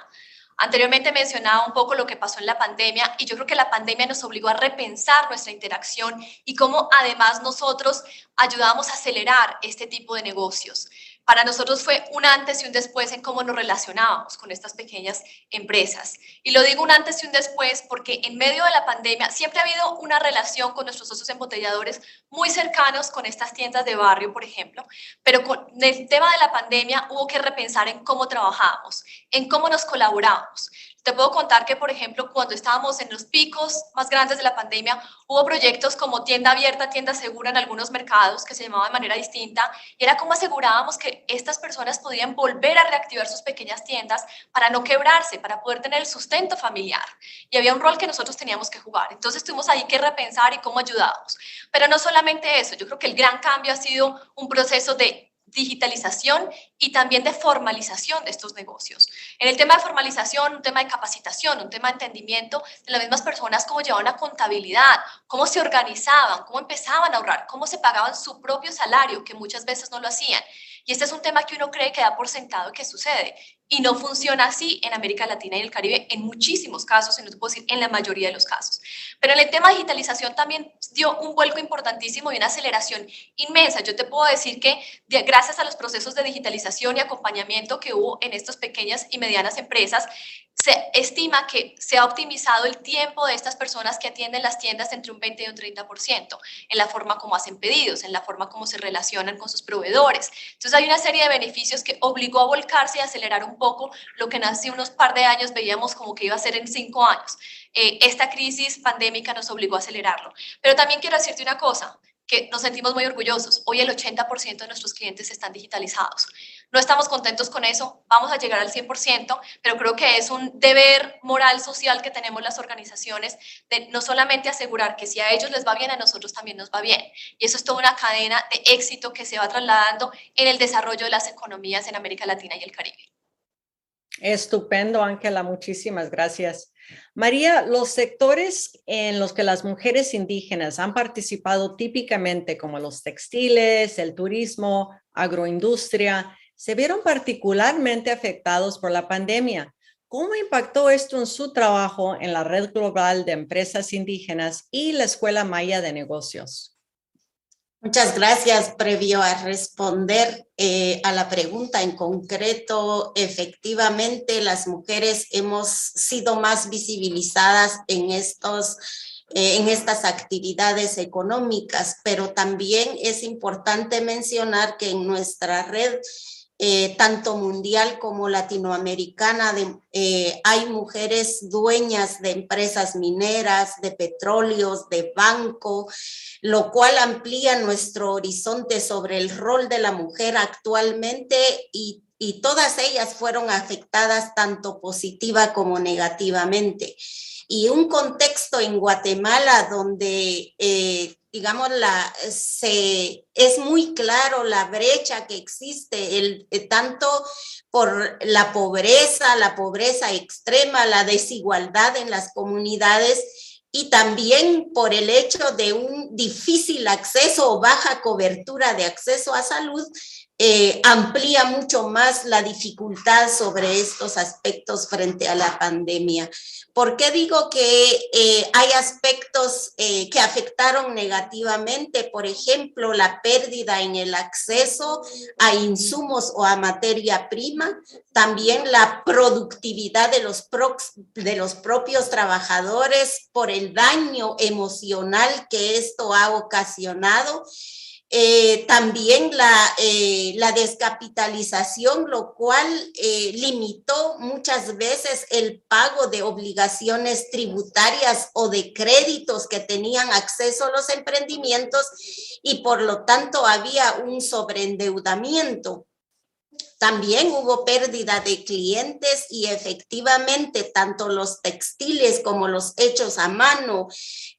Anteriormente mencionaba un poco lo que pasó en la pandemia y yo creo que la pandemia nos obligó a repensar nuestra interacción y cómo además nosotros ayudamos a acelerar este tipo de negocios. Para nosotros fue un antes y un después en cómo nos relacionábamos con estas pequeñas empresas. Y lo digo un antes y un después porque en medio de la pandemia siempre ha habido una relación con nuestros socios embotelladores muy cercanos con estas tiendas de barrio, por ejemplo, pero con el tema de la pandemia hubo que repensar en cómo trabajábamos, en cómo nos colaborábamos. Te puedo contar que, por ejemplo, cuando estábamos en los picos más grandes de la pandemia, hubo proyectos como tienda abierta, tienda segura en algunos mercados que se llamaban de manera distinta y era cómo asegurábamos que estas personas podían volver a reactivar sus pequeñas tiendas para no quebrarse, para poder tener el sustento familiar. Y había un rol que nosotros teníamos que jugar. Entonces tuvimos ahí que repensar y cómo ayudábamos. Pero no solamente eso, yo creo que el gran cambio ha sido un proceso de digitalización y también de formalización de estos negocios. En el tema de formalización, un tema de capacitación, un tema de entendimiento de las mismas personas, cómo llevaban una contabilidad, cómo se organizaban, cómo empezaban a ahorrar, cómo se pagaban su propio salario, que muchas veces no lo hacían. Y este es un tema que uno cree que da por sentado que sucede. Y no funciona así en América Latina y el Caribe en muchísimos casos, y no te puedo decir en la mayoría de los casos. Pero en el tema de digitalización también dio un vuelco importantísimo y una aceleración inmensa. Yo te puedo decir que gracias a los procesos de digitalización y acompañamiento que hubo en estas pequeñas y medianas empresas, se estima que se ha optimizado el tiempo de estas personas que atienden las tiendas entre un 20 y un 30% en la forma como hacen pedidos, en la forma como se relacionan con sus proveedores. Entonces hay una serie de beneficios que obligó a volcarse y a acelerar un poco lo que hace unos par de años veíamos como que iba a ser en 5 años. Esta crisis pandémica nos obligó a acelerarlo. Pero también quiero decirte una cosa, que nos sentimos muy orgullosos. Hoy el 80% de nuestros clientes están digitalizados. No estamos contentos con eso, vamos a llegar al 100%, pero creo que es un deber moral social que tenemos las organizaciones de no solamente asegurar que si a ellos les va bien, a nosotros también nos va bien. Y eso es toda una cadena de éxito que se va trasladando en el desarrollo de las economías en América Latina y el Caribe. Estupendo, Ángela, muchísimas gracias. María, los sectores en los que las mujeres indígenas han participado típicamente, como los textiles, el turismo, agroindustria, se vieron particularmente afectados por la pandemia. ¿Cómo impactó esto en su trabajo en la Red Global de Empresas Indígenas y la Escuela Maya de Negocios? Muchas gracias. Previo a responder a la pregunta en concreto, efectivamente las mujeres hemos sido más visibilizadas en estas actividades económicas, pero también es importante mencionar que en nuestra red, tanto mundial como latinoamericana, hay mujeres dueñas de empresas mineras, de petróleos, de banco, lo cual amplía nuestro horizonte sobre el rol de la mujer actualmente y todas ellas fueron afectadas tanto positiva como negativamente. y un contexto en Guatemala donde digamos, es muy claro la brecha que existe, tanto por la pobreza extrema, la desigualdad en las comunidades y también por el hecho de un difícil acceso o baja cobertura de acceso a salud, amplía mucho más la dificultad sobre estos aspectos frente a la pandemia. ¿Por qué digo que hay aspectos que afectaron negativamente? Por ejemplo, la pérdida en el acceso a insumos o a materia prima, también la productividad de los propios trabajadores por el daño emocional que esto ha ocasionado. También la descapitalización, lo cual limitó muchas veces el pago de obligaciones tributarias o de créditos que tenían acceso a los emprendimientos y por lo tanto había un sobreendeudamiento. También hubo pérdida de clientes y efectivamente tanto los textiles como los hechos a mano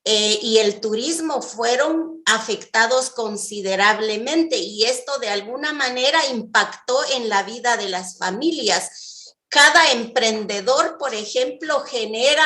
y el turismo fueron afectados considerablemente y esto de alguna manera impactó en la vida de las familias. Cada emprendedor, por ejemplo, genera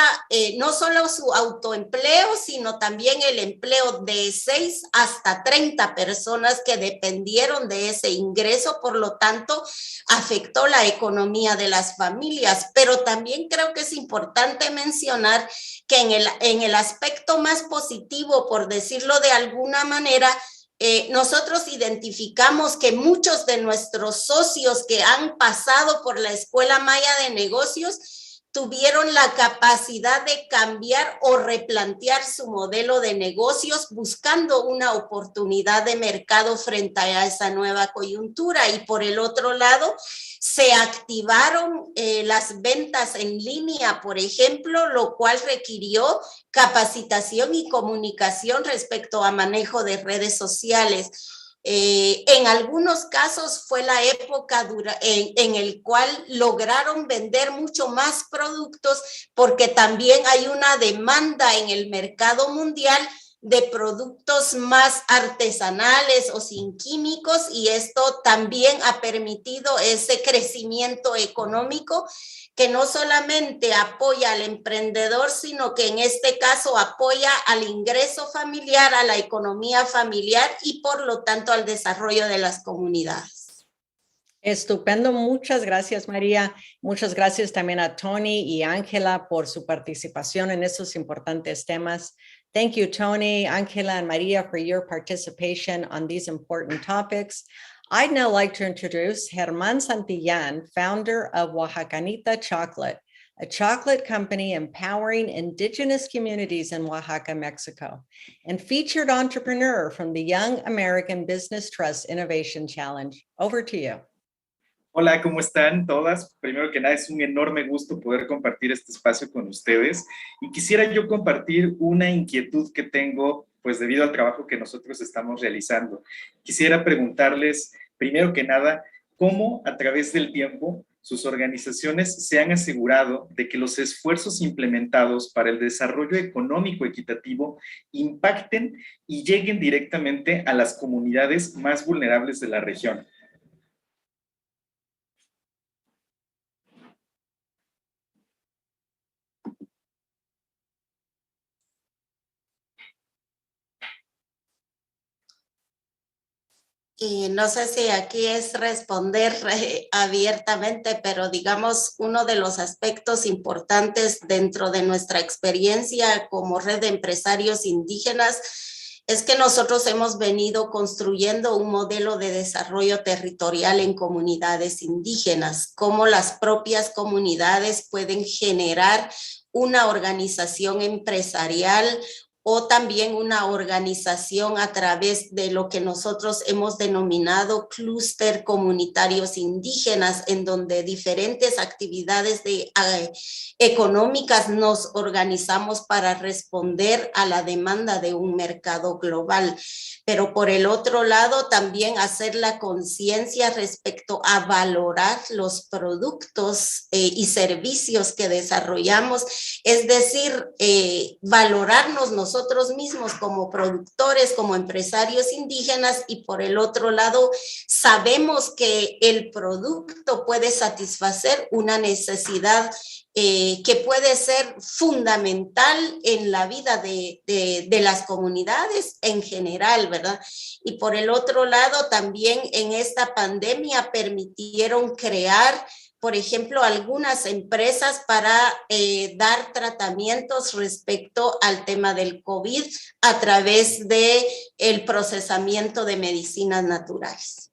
no solo su autoempleo, sino también el empleo de 6 hasta 30 personas que dependieron de ese ingreso, por lo tanto, afectó la economía de las familias. Pero también creo que es importante mencionar que en el aspecto más positivo, por decirlo de alguna manera, nosotros identificamos que muchos de nuestros socios que han pasado por la Escuela Maya de Negocios tuvieron la capacidad de cambiar o replantear su modelo de negocios buscando una oportunidad de mercado frente a esa nueva coyuntura. Y por el otro lado, se activaron las ventas en línea, por ejemplo, lo cual requirió capacitación y comunicación respecto a manejo de redes sociales. En algunos casos fue la época en el cual lograron vender mucho más productos porque también hay una demanda en el mercado mundial de productos más artesanales o sin químicos y esto también ha permitido ese crecimiento económico que no solamente apoya al emprendedor, sino que en este caso apoya al ingreso familiar, a la economía familiar y por lo tanto al desarrollo de las comunidades. Estupendo, muchas gracias María, muchas gracias también a Tony y Ángela por su participación en estos importantes temas. Thank you, Tony, Ángela, and Maria for your participation on these important topics. I'd now like to introduce Germán Santillán, founder of Oaxacanita Chocolate, a chocolate company empowering indigenous communities in Oaxaca, Mexico, and featured entrepreneur from the Young American Business Trust Innovation Challenge. Over to you. Hola, ¿cómo están todas? Primero que nada, es un enorme gusto poder compartir este espacio con ustedes y quisiera yo compartir una inquietud que tengo, pues debido al trabajo que nosotros estamos realizando. Quisiera preguntarles, primero que nada, ¿cómo a través del tiempo sus organizaciones se han asegurado de que los esfuerzos implementados para el desarrollo económico equitativo impacten y lleguen directamente a las comunidades más vulnerables de la región? Y no sé si aquí es responder abiertamente, pero digamos uno de los aspectos importantes dentro de nuestra experiencia como red de empresarios indígenas es que nosotros hemos venido construyendo un modelo de desarrollo territorial en comunidades indígenas, cómo las propias comunidades pueden generar una organización empresarial o también una organización a través de lo que nosotros hemos denominado clúster comunitarios indígenas, en donde diferentes actividades económicas nos organizamos para responder a la demanda de un mercado global. pero por el otro lado también hacer la conciencia respecto a valorar los productos y servicios que desarrollamos, es decir, valorarnos nosotros mismos como productores, como empresarios indígenas, y por el otro lado sabemos que el producto puede satisfacer una necesidad que puede ser fundamental en la vida de las comunidades en general, ¿verdad? Y por el otro lado, también en esta pandemia permitieron crear, por ejemplo, algunas empresas para dar tratamientos respecto al tema del COVID a través del procesamiento de medicinas naturales.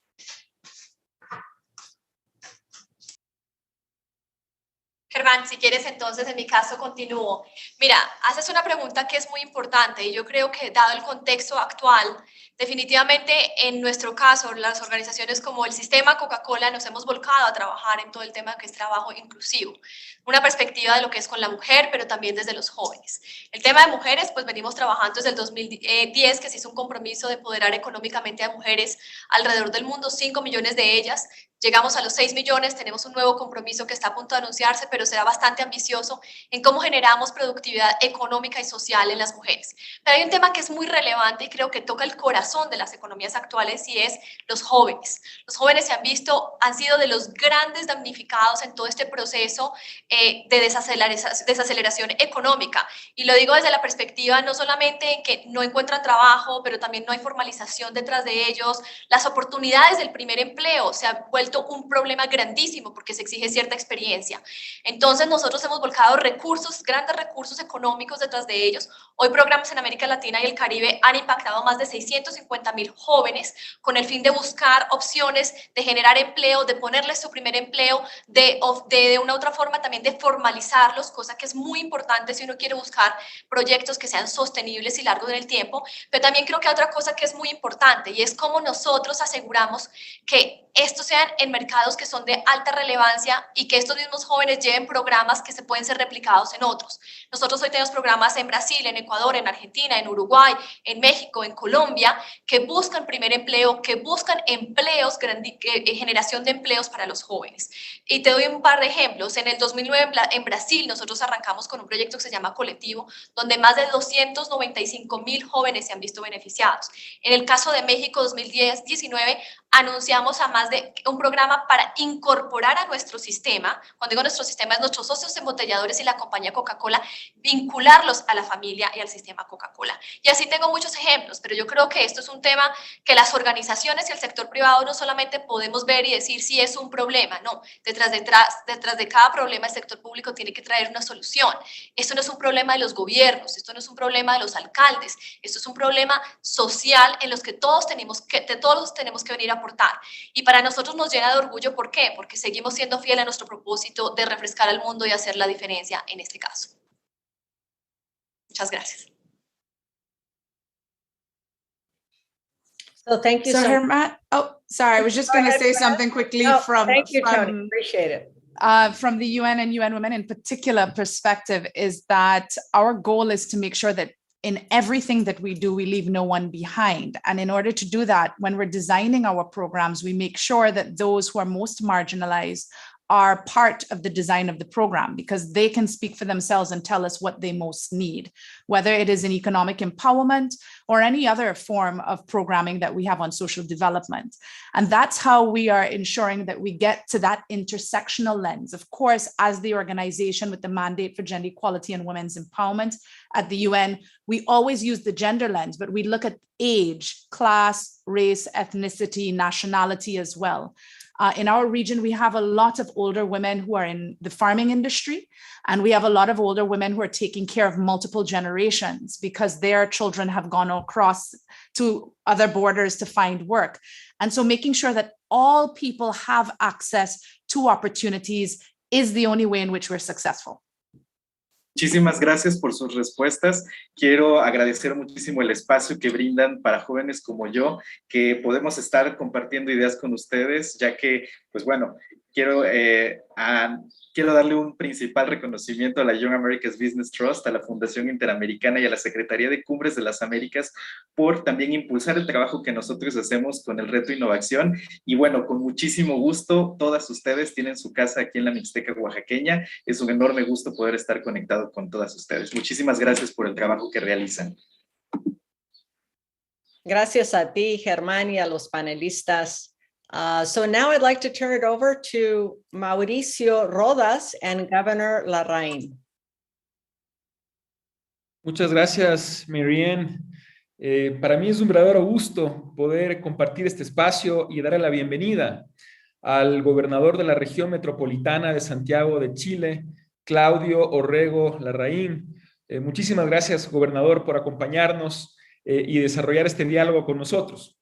Germán, si quieres, entonces en mi caso continúo. Mira, haces una pregunta que es muy importante y yo creo que dado el contexto actual, definitivamente en nuestro caso, las organizaciones como el sistema Coca-Cola nos hemos volcado a trabajar en todo el tema que es trabajo inclusivo. Una perspectiva de lo que es con la mujer, pero también desde los jóvenes. El tema de mujeres, pues venimos trabajando desde el 2010, que se hizo un compromiso de empoderar económicamente a mujeres alrededor del mundo, 5 millones de ellas. Llegamos a los 6 millones, tenemos un nuevo compromiso que está a punto de anunciarse, pero será bastante ambicioso en cómo generamos productividad económica y social en las mujeres. Pero hay un tema que es muy relevante y creo que toca el corazón de las economías actuales y es los jóvenes. Los jóvenes se han visto, han sido de los grandes damnificados en todo este proceso de desaceleración económica. Y lo digo desde la perspectiva no solamente en que no encuentran trabajo, pero también no hay formalización detrás de ellos. Las oportunidades del primer empleo se han vuelto un problema grandísimo porque se exige cierta experiencia. Entonces nosotros hemos volcado recursos, grandes recursos económicos detrás de ellos. Hoy programas en América Latina y el Caribe han impactado a más de 650,000 jóvenes con el fin de buscar opciones, de generar empleo, de ponerles su primer empleo, de una otra forma también de formalizarlos, cosa que es muy importante si uno quiere buscar proyectos que sean sostenibles y largos en el tiempo. Pero también creo que hay otra cosa que es muy importante y es cómo nosotros aseguramos que estos sean en mercados que son de alta relevancia y que estos mismos jóvenes lleven programas que se pueden ser replicados en otros. Nosotros hoy tenemos programas en Brasil, en Ecuador, en Argentina, en Uruguay, en México, en Colombia, que buscan primer empleo, que buscan empleos, generación de empleos para los jóvenes. Y te doy un par de ejemplos. En el 2009 en Brasil nosotros arrancamos con un proyecto que se llama Colectivo, donde más de 295,000 jóvenes se han visto beneficiados. En el caso de México 2019 anunciamos a más de un programa para incorporar a nuestro sistema, cuando digo nuestro sistema es nuestros socios embotelladores y la compañía Coca-Cola, vincularlos a la familia y al sistema Coca-Cola. Y así tengo muchos ejemplos, pero yo creo que esto es un tema que las organizaciones y el sector privado no solamente podemos ver y decir si es un problema, no, detrás de cada problema el sector público tiene que traer una solución. Esto no es un problema de los gobiernos, esto no es un problema de los alcaldes, esto es un problema social en los que todos tenemos que venir a aportar. Y para nosotros nos llena de orgullo, ¿por qué? Porque seguimos siendo fieles a nuestro propósito de refrescar al mundo y hacer la diferencia en este caso. Muchas gracias. So thank you So so much. Germán, oh, sorry, I was just going to say something quickly Thank you, Tony. Appreciate it. From the UN and UN Women in particular perspective is that our goal is to make sure that in everything that we do, we leave no one behind. And in order to do that, when we're designing our programs, we make sure that those who are most marginalized are part of the design of the program because they can speak for themselves and tell us what they most need, whether it is an economic empowerment or any other form of programming that we have on social development. And that's how we are ensuring that we get to that intersectional lens. Of course, as the organization with the mandate for gender equality and women's empowerment at the UN, we always use the gender lens, but we look at age, class, race, ethnicity, nationality as well. In our region, we have a lot of older women who are in the farming industry, and we have a lot of older women who are taking care of multiple generations because their children have gone across to other borders to find work. And so making sure that all people have access to opportunities is the only way in which we're successful. Muchísimas gracias por sus respuestas. Quiero agradecer muchísimo el espacio que brindan para jóvenes como yo, que podemos estar compartiendo ideas con ustedes, ya que pues bueno, quiero darle un principal reconocimiento a la Young America's Business Trust, a la Fundación Interamericana y a la Secretaría de Cumbres de las Américas por también impulsar el trabajo que nosotros hacemos con el reto Innovación. Y bueno, con muchísimo gusto, todas ustedes tienen su casa aquí en la Mixteca oaxaqueña. Es un enorme gusto poder estar conectado con todas ustedes. Muchísimas gracias por el trabajo que realizan. Gracias a ti, Germán, y a los panelistas. So now I'd like to turn it over to Mauricio Rodas and Governor Larraín. Muchas gracias, Marianne. Para mí es un verdadero gusto poder compartir este espacio y darle la bienvenida al gobernador de la región metropolitana de Santiago de Chile, Claudio Orrego Larraín. Muchísimas gracias, gobernador, por acompañarnos y desarrollar este diálogo con nosotros.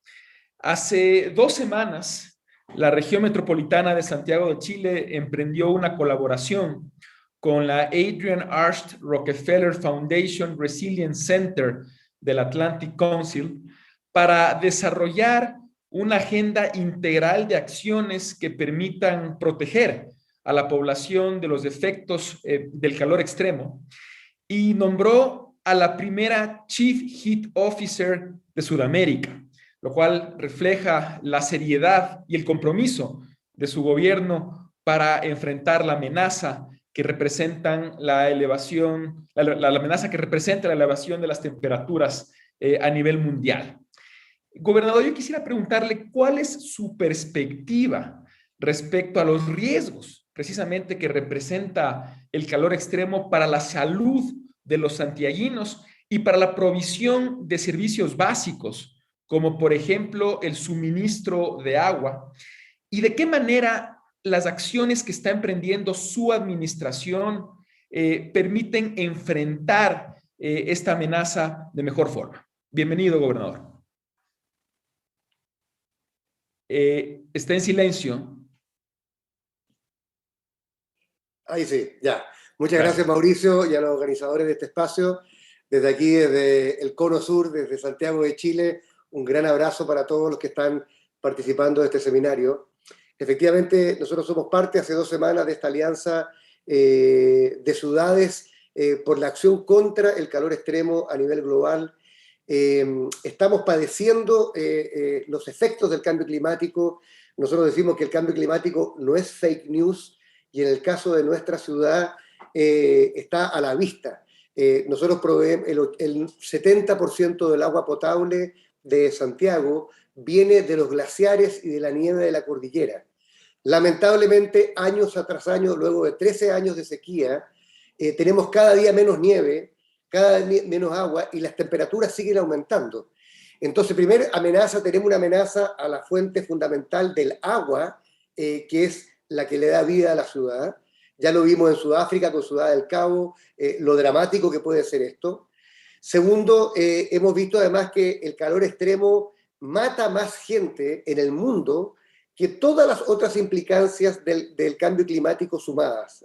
Hace 2 semanas, la región metropolitana de Santiago de Chile emprendió una colaboración con la Adrian Arst Rockefeller Foundation Resilience Center del Atlantic Council para desarrollar una agenda integral de acciones que permitan proteger a la población de los efectos del calor extremo y nombró a la primera Chief Heat Officer de Sudamérica, lo cual refleja la seriedad y el compromiso de su gobierno para enfrentar la amenaza que representan la amenaza que representa la elevación de las temperaturas a nivel mundial. Gobernador, yo quisiera preguntarle cuál es su perspectiva respecto a los riesgos precisamente que representa el calor extremo para la salud de los santiaguinos y para la provisión de servicios básicos, como por ejemplo el suministro de agua, y de qué manera las acciones que está emprendiendo su administración permiten enfrentar esta amenaza de mejor forma. Bienvenido, gobernador. Está en silencio. Ahí sí, ya. Muchas gracias, Mauricio, y a los organizadores de este espacio. Desde aquí, desde el Cono Sur, desde Santiago de Chile, un gran abrazo para todos los que están participando de este seminario. Efectivamente, nosotros somos parte hace 2 semanas de esta alianza de ciudades por la acción contra el calor extremo a nivel global. Estamos padeciendo los efectos del cambio climático. Nosotros decimos que el cambio climático no es fake news, y en el caso de nuestra ciudad está a la vista. Nosotros proveemos el 70% del agua potable de Santiago viene de los glaciares y de la nieve de la cordillera. Lamentablemente, año tras año, luego de 13 años de sequía, tenemos cada día menos nieve, cada día menos agua, y las temperaturas siguen aumentando. Entonces, tenemos una amenaza a la fuente fundamental del agua, que es la que le da vida a la ciudad. Ya lo vimos en Sudáfrica con Ciudad del Cabo, lo dramático que puede ser esto. Segundo, hemos visto además que el calor extremo mata más gente en el mundo que todas las otras implicancias del cambio climático sumadas.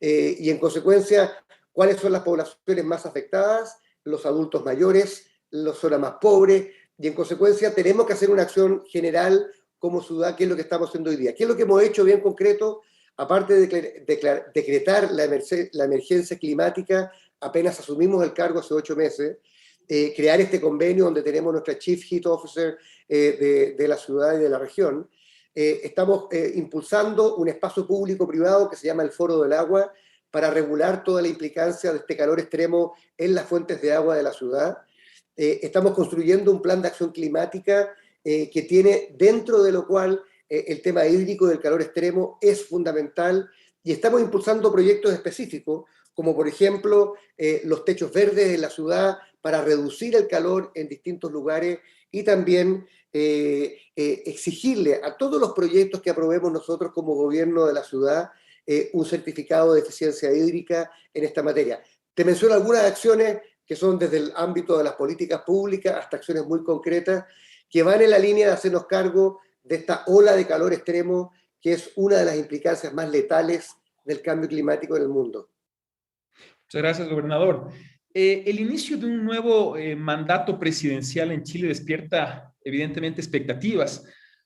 Y en consecuencia, ¿cuáles son las poblaciones más afectadas? Los adultos mayores, las zonas más pobres, y en consecuencia tenemos que hacer una acción general como ciudad, que es lo que estamos haciendo hoy día. ¿Qué es lo que hemos hecho bien concreto? Aparte de decretar la emergencia climática, apenas asumimos el cargo hace 8 meses, crear este convenio donde tenemos nuestra Chief Heat Officer de la ciudad y de la región. Estamos impulsando un espacio público-privado que se llama el Foro del Agua para regular toda la implicancia de este calor extremo en las fuentes de agua de la ciudad. Estamos construyendo un plan de acción climática que tiene dentro de lo cual el tema hídrico del calor extremo es fundamental, y estamos impulsando proyectos específicos, como por ejemplo los techos verdes en la ciudad para reducir el calor en distintos lugares, y también exigirle a todos los proyectos que aprobemos nosotros como gobierno de la ciudad un certificado de eficiencia hídrica en esta materia. Te menciono algunas acciones que son desde el ámbito de las políticas públicas hasta acciones muy concretas que van en la línea de hacernos cargo de esta ola de calor extremo, que es una de las implicancias más letales del cambio climático en el mundo. Muchas gracias, gobernador. El inicio de un nuevo mandato presidencial en Chile despierta evidentemente expectativas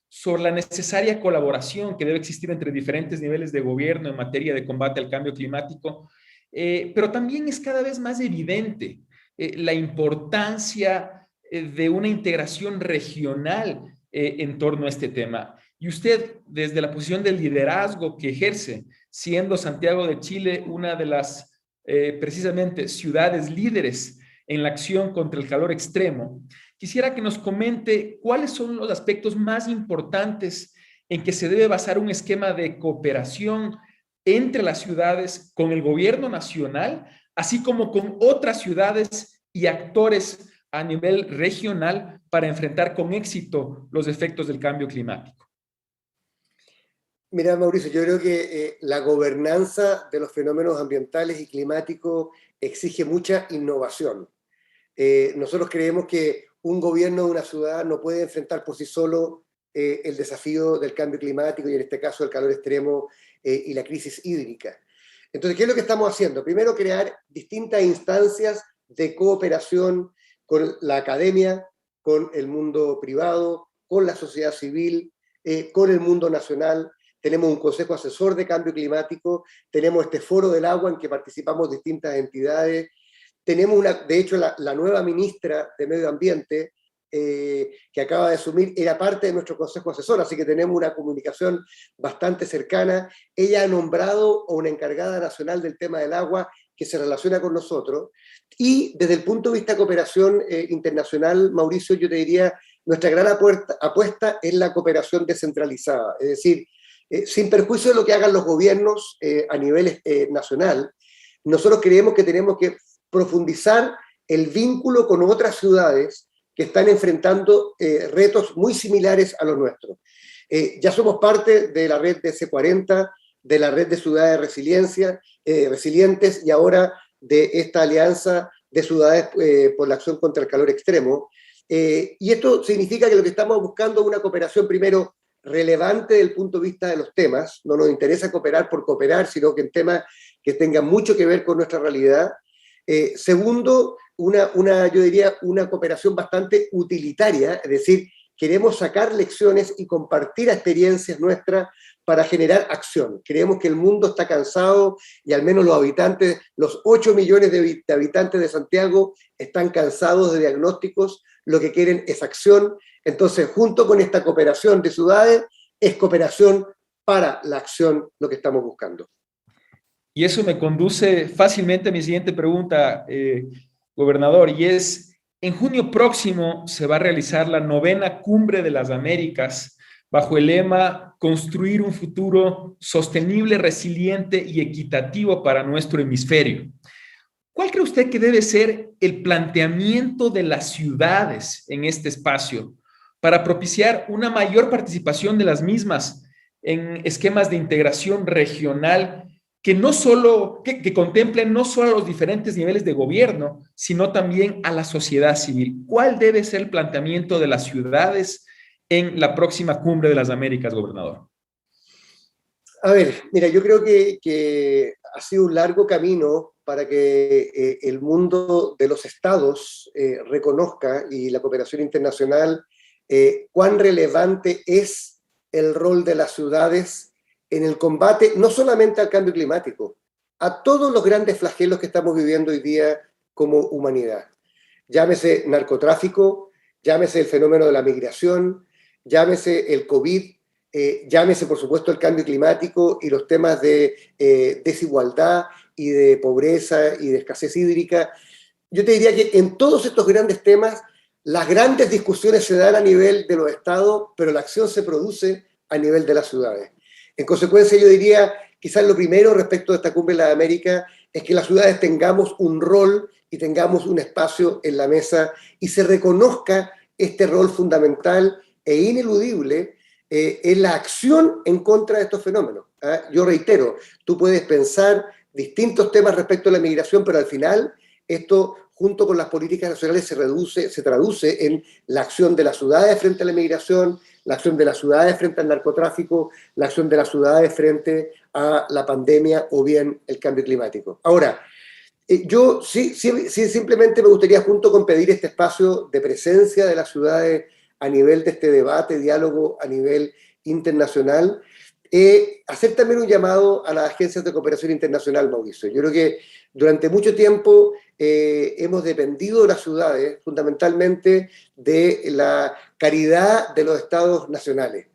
sobre la necesaria colaboración que debe existir entre diferentes niveles de gobierno en materia de combate al cambio climático, pero también es cada vez más evidente la importancia de una integración regional en torno a este tema. Y usted, desde la posición del liderazgo que ejerce, siendo Santiago de Chile una de las precisamente ciudades líderes en la acción contra el calor extremo, quisiera que nos comente cuáles son los aspectos más importantes en que se debe basar un esquema de cooperación entre las ciudades con el gobierno nacional, así como con otras ciudades y actores a nivel regional para enfrentar con éxito los efectos del cambio climático. Mira, Mauricio, yo creo que la gobernanza de los fenómenos ambientales y climáticos exige mucha innovación. Nosotros creemos que un gobierno de una ciudad no puede enfrentar por sí solo el desafío del cambio climático y en este caso el calor extremo y la crisis hídrica. Entonces, ¿qué es lo que estamos haciendo? Primero, crear distintas instancias de cooperación con la academia, con el mundo privado, con la sociedad civil, con el mundo nacional. Tenemos un consejo asesor de cambio climático, tenemos este foro del agua en que participamos distintas entidades. Tenemos, de hecho, la nueva ministra de Medio Ambiente, que acaba de asumir, era parte de nuestro consejo asesor, así que tenemos una comunicación bastante cercana. Ella ha nombrado a una encargada nacional del tema del agua que se relaciona con nosotros. Y desde el punto de vista de cooperación internacional, Mauricio, yo te diría, nuestra gran apuesta es la cooperación descentralizada, es decir, sin perjuicio de lo que hagan los gobiernos a nivel nacional, nosotros creemos que tenemos que profundizar el vínculo con otras ciudades que están enfrentando retos muy similares a los nuestros. Ya somos parte de la red de C40, de la red de ciudades resilientes y ahora de esta alianza de ciudades por la acción contra el calor extremo. Y esto significa que lo que estamos buscando es una cooperación primero relevante desde el punto de vista de los temas. No nos interesa cooperar por cooperar, sino que en temas que tengan mucho que ver con nuestra realidad. Segundo, yo diría una cooperación bastante utilitaria, es decir, queremos sacar lecciones y compartir experiencias nuestras para generar acción. Creemos que el mundo está cansado y al menos los habitantes, los 8 millones de habitantes de Santiago están cansados de diagnósticos, lo que quieren es acción. Entonces, junto con esta cooperación de ciudades, es cooperación para la acción lo que estamos buscando. Y eso me conduce fácilmente a mi siguiente pregunta, gobernador, y es, en junio próximo se va a realizar la 9ª Cumbre de las Américas bajo el lema Construir un futuro sostenible, resiliente y equitativo para nuestro hemisferio. ¿Cuál cree usted que debe ser el planteamiento de las ciudades en este espacio para propiciar una mayor participación de las mismas en esquemas de integración regional que no solo, que contemplen no solo a los diferentes niveles de gobierno, sino también a la sociedad civil? ¿Cuál debe ser el planteamiento de las ciudades en la próxima Cumbre de las Américas, gobernador? A ver, mira, yo creo que ha sido un largo camino para que el mundo de los estados reconozca, y la cooperación internacional, cuán relevante es el rol de las ciudades en el combate, no solamente al cambio climático, a todos los grandes flagelos que estamos viviendo hoy día como humanidad. Llámese narcotráfico, llámese el fenómeno de la migración, llámese el COVID, llámese por supuesto el cambio climático y los temas de desigualdad y de pobreza y de escasez hídrica. Yo te diría que en todos estos grandes temas, las grandes discusiones se dan a nivel de los estados, pero la acción se produce a nivel de las ciudades. En consecuencia, yo diría, quizás lo primero respecto a esta Cumbre de la América es que las ciudades tengamos un rol y tengamos un espacio en la mesa y se reconozca este rol fundamental e ineludible en la acción en contra de estos fenómenos. Yo reitero, tú puedes pensar distintos temas respecto a la migración, pero al final esto, junto con las políticas nacionales, se traduce en la acción de las ciudades frente a la migración, la acción de las ciudades frente al narcotráfico, la acción de las ciudades frente a la pandemia o bien el cambio climático. Ahora, yo sí simplemente me gustaría, junto con pedir este espacio de presencia de las ciudades a nivel de este debate, diálogo a nivel internacional. Hacer también un llamado a las agencias de cooperación internacional, Mauricio. Yo creo que durante mucho tiempo hemos dependido de las ciudades, fundamentalmente de la caridad de los estados nacionales,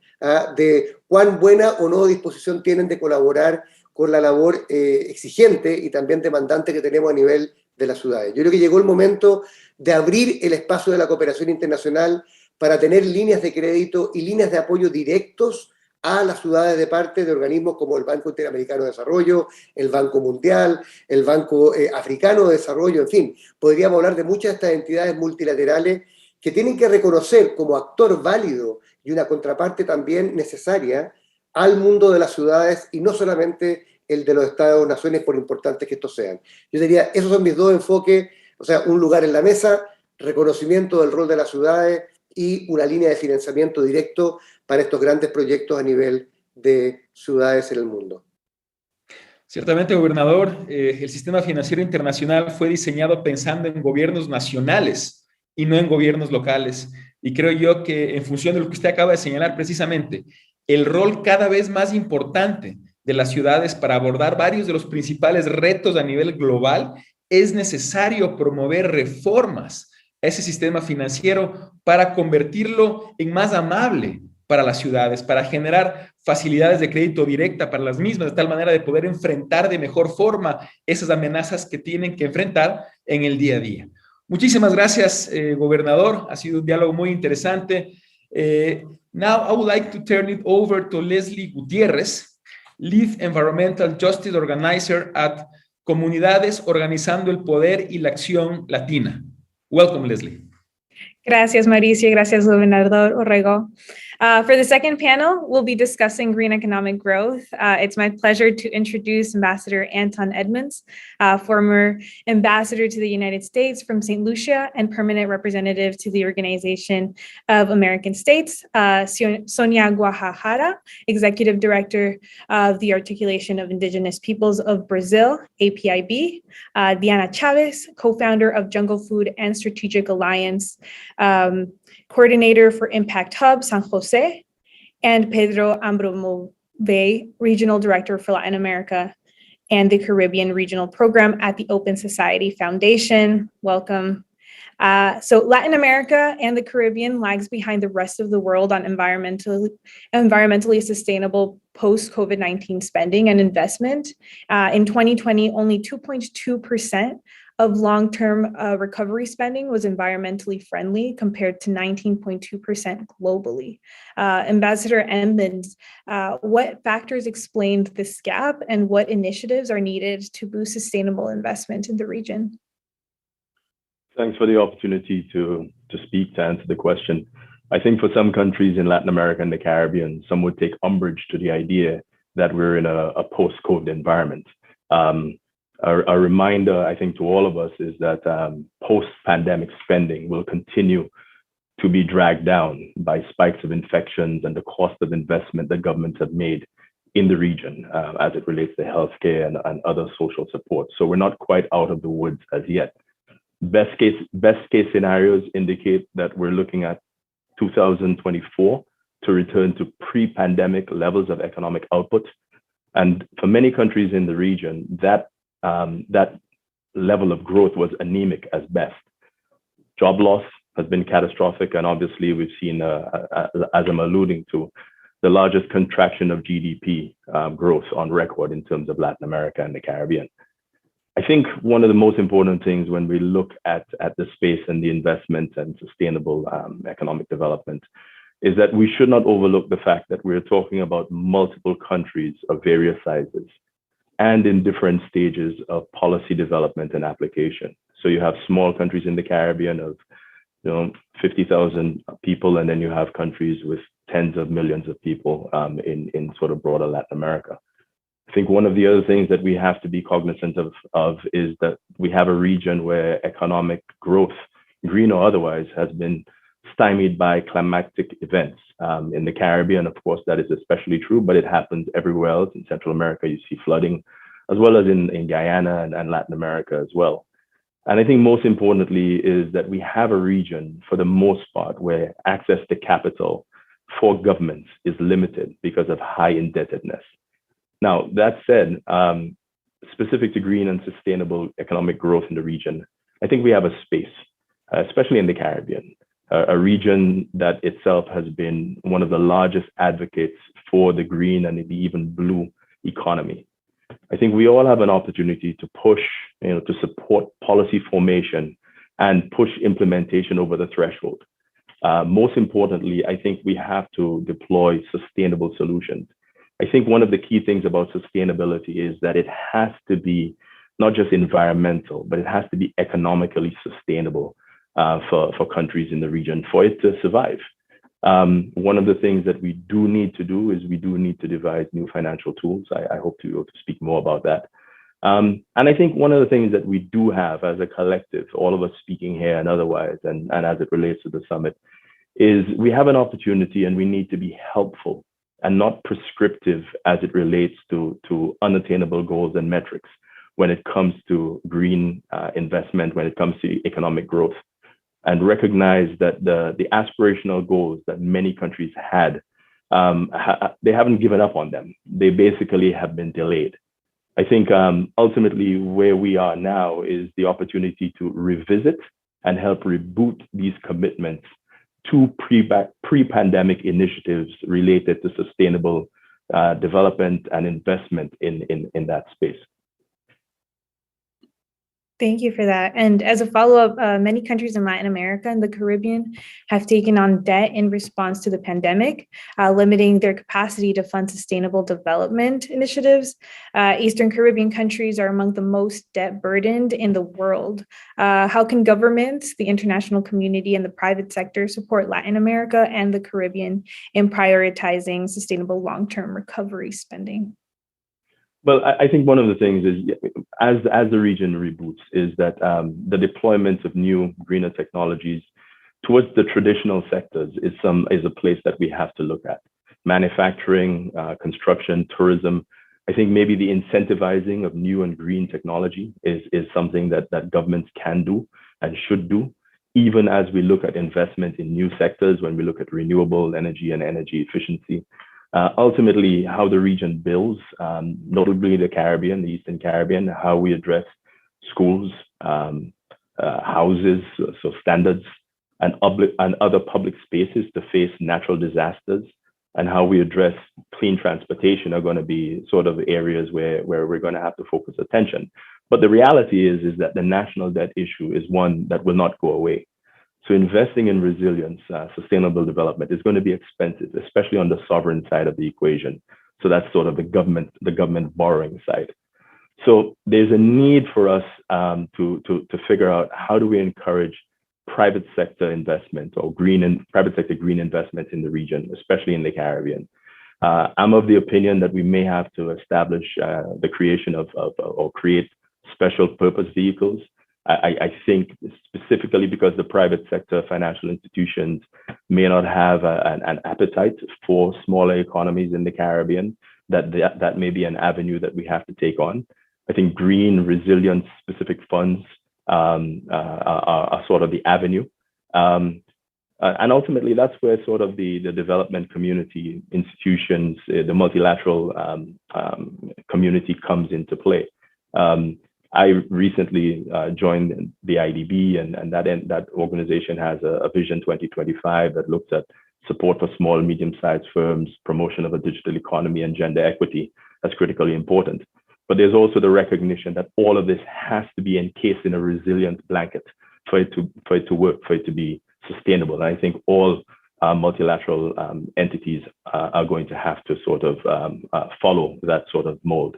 de cuán buena o no disposición tienen de colaborar con la labor exigente y también demandante que tenemos a nivel de las ciudades. Yo creo que llegó el momento de abrir el espacio de la cooperación internacional para tener líneas de crédito y líneas de apoyo directos a las ciudades de parte de organismos como el Banco Interamericano de Desarrollo, el Banco Mundial, el Banco Africano de Desarrollo, en fin, podríamos hablar de muchas de estas entidades multilaterales que tienen que reconocer como actor válido y una contraparte también necesaria al mundo de las ciudades y no solamente el de los estados-naciones, por importantes que estos sean. Yo diría, esos son mis dos enfoques, o sea, un lugar en la mesa, reconocimiento del rol de las ciudades y una línea de financiamiento directo para estos grandes proyectos a nivel de ciudades en el mundo. Ciertamente, gobernador, el sistema financiero internacional fue diseñado pensando en gobiernos nacionales y no en gobiernos locales. Y creo yo que en función de lo que usted acaba de señalar precisamente, el rol cada vez más importante de las ciudades para abordar varios de los principales retos a nivel global, es necesario promover reformas a ese sistema financiero para convertirlo en más amable para las ciudades, para generar facilidades de crédito directa para las mismas, de tal manera de poder enfrentar de mejor forma esas amenazas que tienen que enfrentar en el día a día. Muchísimas gracias, gobernador. Ha sido un diálogo muy interesante. Now I would like to turn it over to Leslie Gutiérrez, Lead Environmental Justice Organizer at Comunidades Organizando el Poder y la Acción Latina. Welcome, Leslie. Gracias, Mauricio. Gracias, Gobernador Orrego. For the second panel, we'll be discussing green economic growth. It's my pleasure to introduce Ambassador Anton Edmonds, former ambassador to the United States from St. Lucia and permanent representative to the Organization of American States, Sonia Guajajara, executive director of the Articulation of Indigenous Peoples of Brazil, APIB, Diana Chavez, co-founder of Jungle Food and Strategic Alliance, coordinator for Impact Hub San Jose, and Pedro Ambromove, regional director for Latin America and the Caribbean Regional Program at the Open Society Foundation. Welcome. So Latin America and the Caribbean lags behind the rest of the world on environmentally sustainable post-COVID-19 spending and investment. In 2020, only 2.2% of long-term recovery spending was environmentally friendly compared to 19.2% globally. Ambassador Edmonds, what factors explained this gap and what initiatives are needed to boost sustainable investment in the region? Thanks for the opportunity to speak, to answer the question. I think for some countries in Latin America and the Caribbean, some would take umbrage to the idea that we're in a post-COVID environment. A reminder, I think, to all of us is that post-pandemic spending will continue to be dragged down by spikes of infections and the cost of investment that governments have made in the region as it relates to healthcare and other social support. So we're not quite out of the woods as yet. Best case scenarios indicate that we're looking at 2024 to return to pre-pandemic levels of economic output. And for many countries in the region, that level of growth was anemic as best. Job loss has been catastrophic, and obviously we've seen, as I'm alluding to, the largest contraction of GDP growth on record in terms of Latin America and the Caribbean. I think one of the most important things when we look at the space and the investment and sustainable economic development is that we should not overlook the fact that we're talking about multiple countries of various sizes and in different stages of policy development and application. So you have small countries in the Caribbean of 50,000 people, and then you have countries with tens of millions of people in sort of broader Latin America. I think one of the other things that we have to be cognizant of is that we have a region where economic growth, green or otherwise, has been stymied by climatic events. In the Caribbean, of course, that is especially true, but it happens everywhere else. In Central America, you see flooding, as well as in Guyana and Latin America as well. And I think most importantly is that we have a region, for the most part, where access to capital for governments is limited because of high indebtedness. Now, that said, specific to green and sustainable economic growth in the region, I think we have a space, especially in the Caribbean, a region that itself has been one of the largest advocates for the green and the even blue economy. I think we all have an opportunity to push, to support policy formation and push implementation over the threshold. Most importantly, I think we have to deploy sustainable solutions. I think one of the key things about sustainability is that it has to be not just environmental, but it has to be economically sustainable for countries in the region for it to survive. One of the things that we do need to do is we do need to devise new financial tools. I hope to be able to speak more about that. And I think one of the things that we do have as a collective, all of us speaking here and otherwise, and as it relates to the summit, is we have an opportunity and we need to be helpful and not prescriptive as it relates to unattainable goals and metrics when it comes to green investment, when it comes to economic growth, and recognize that the aspirational goals that many countries had, they haven't given up on them. They basically have been delayed. I think ultimately where we are now is the opportunity to revisit and help reboot these commitments to pre-pandemic initiatives related to sustainable development and investment in that space. Thank you for that. And as a follow-up, many countries in Latin America and the Caribbean have taken on debt in response to the pandemic, limiting their capacity to fund sustainable development initiatives. Eastern Caribbean countries are among the most debt burdened in the world. How can governments, the international community, and the private sector support Latin America and the Caribbean in prioritizing sustainable long-term recovery spending? Well, I think one of the things is, as the region reboots, is that the deployment of new greener technologies towards the traditional sectors is a place that we have to look at. Manufacturing, construction, tourism. I think maybe the incentivizing of new and green technology is something that governments can do and should do, even as we look at investment in new sectors, when we look at renewable energy and energy efficiency. Ultimately, how the region builds, notably the Caribbean, the Eastern Caribbean, how we address schools, houses, so standards, and other public spaces to face natural disasters, and how we address clean transportation are going to be sort of areas where we're going to have to focus attention. But the reality is that the national debt issue is one that will not go away. So investing in resilience, sustainable development is going to be expensive, especially on the sovereign side of the equation. So that's sort of the government borrowing side. So there's a need for us to figure out how do we encourage private sector investment or private sector green investment in the region, especially in the Caribbean. I'm of the opinion that we may have to establish the creation of or create special purpose vehicles. I think specifically because the private sector financial institutions may not have an appetite for smaller economies in the Caribbean, that may be an avenue that we have to take on. I think green resilience specific funds are sort of the avenue. And ultimately, that's where sort of the development community institutions, the multilateral community comes into play. I recently joined the IDB, and that organization has a Vision 2025 that looks at support for small and medium-sized firms, promotion of a digital economy, and gender equity. That's critically important. But there's also the recognition that all of this has to be encased in a resilient blanket for it to work, for it to be sustainable. And I think all multilateral entities are going to have to sort of follow that sort of mold.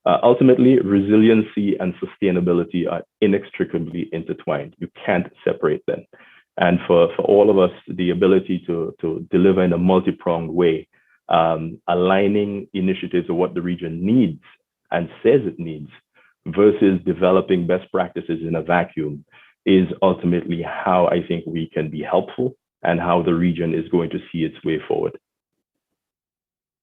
Ultimately, resiliency and sustainability are inextricably intertwined. You can't separate them. And for all of us, the ability to deliver in a multi-pronged way, aligning initiatives of what the region needs and says it needs versus developing best practices in a vacuum is ultimately how I think we can be helpful and how the region is going to see its way forward.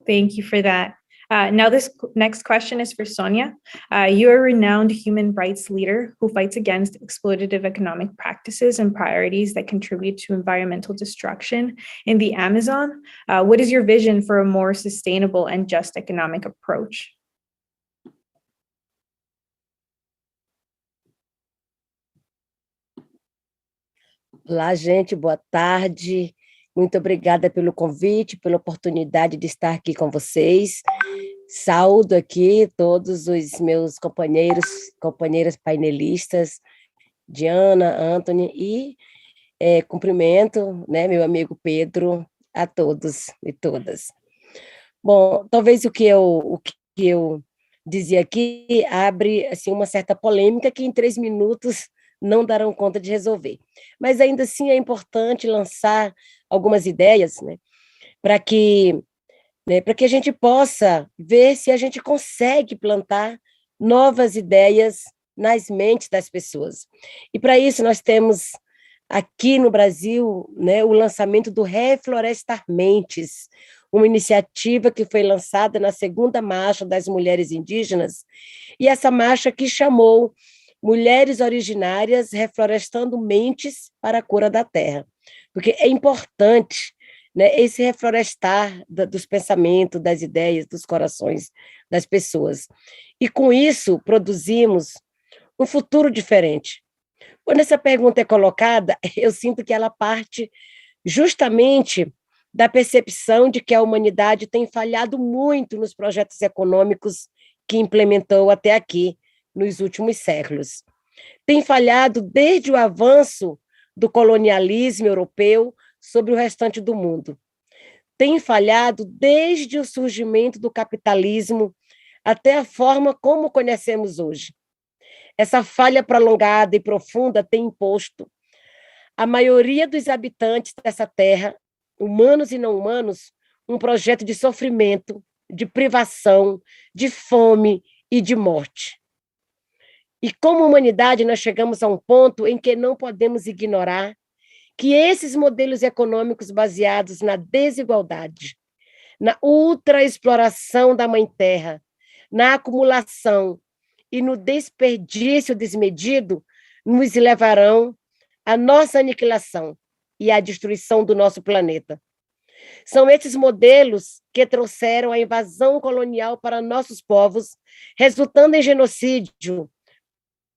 Thank you for that. Now, this next question is for Sonia. You are a renowned human rights leader who fights against exploitative economic practices and priorities that contribute to environmental destruction in the Amazon. What is your vision for a more sustainable and just economic approach? Olá, gente, boa tarde. Muito obrigada pelo convite, pela oportunidade de estar aqui com vocês. Saúdo aqui todos os meus companheiras painelistas, Diana, Anthony, e cumprimento, né, meu amigo Pedro, a todos e todas. Bom, talvez o que eu dizia aqui abre assim, uma certa polêmica que em 3 minutos não darão conta de resolver. Mas ainda assim é importante lançar algumas ideias, né, para que a gente possa ver se a gente consegue plantar novas ideias nas mentes das pessoas. E para isso nós temos aqui no Brasil, né, o lançamento do Reflorestar Mentes, uma iniciativa que foi lançada na 2ª Marcha das Mulheres Indígenas, e essa marcha que chamou Mulheres Originárias Reflorestando Mentes para a Cura da Terra, porque é importante, né, esse reflorestar dos pensamentos, das ideias, dos corações das pessoas. E com isso produzimos um futuro diferente. Quando essa pergunta é colocada, eu sinto que ela parte justamente da percepção de que a humanidade tem falhado muito nos projetos econômicos que implementou até aqui, nos últimos séculos. Tem falhado desde o avanço do colonialismo europeu sobre o restante do mundo. Tem falhado desde o surgimento do capitalismo até a forma como conhecemos hoje. Essa falha prolongada e profunda tem imposto à maioria dos habitantes dessa terra, humanos e não humanos, um projeto de sofrimento, de privação, de fome e de morte. E como humanidade, nós chegamos a um ponto em que não podemos ignorar que esses modelos econômicos baseados na desigualdade, na ultraexploração da mãe terra, na acumulação e no desperdício desmedido, nos levarão à nossa aniquilação e à destruição do nosso planeta. São esses modelos que trouxeram a invasão colonial para nossos povos, resultando em genocídio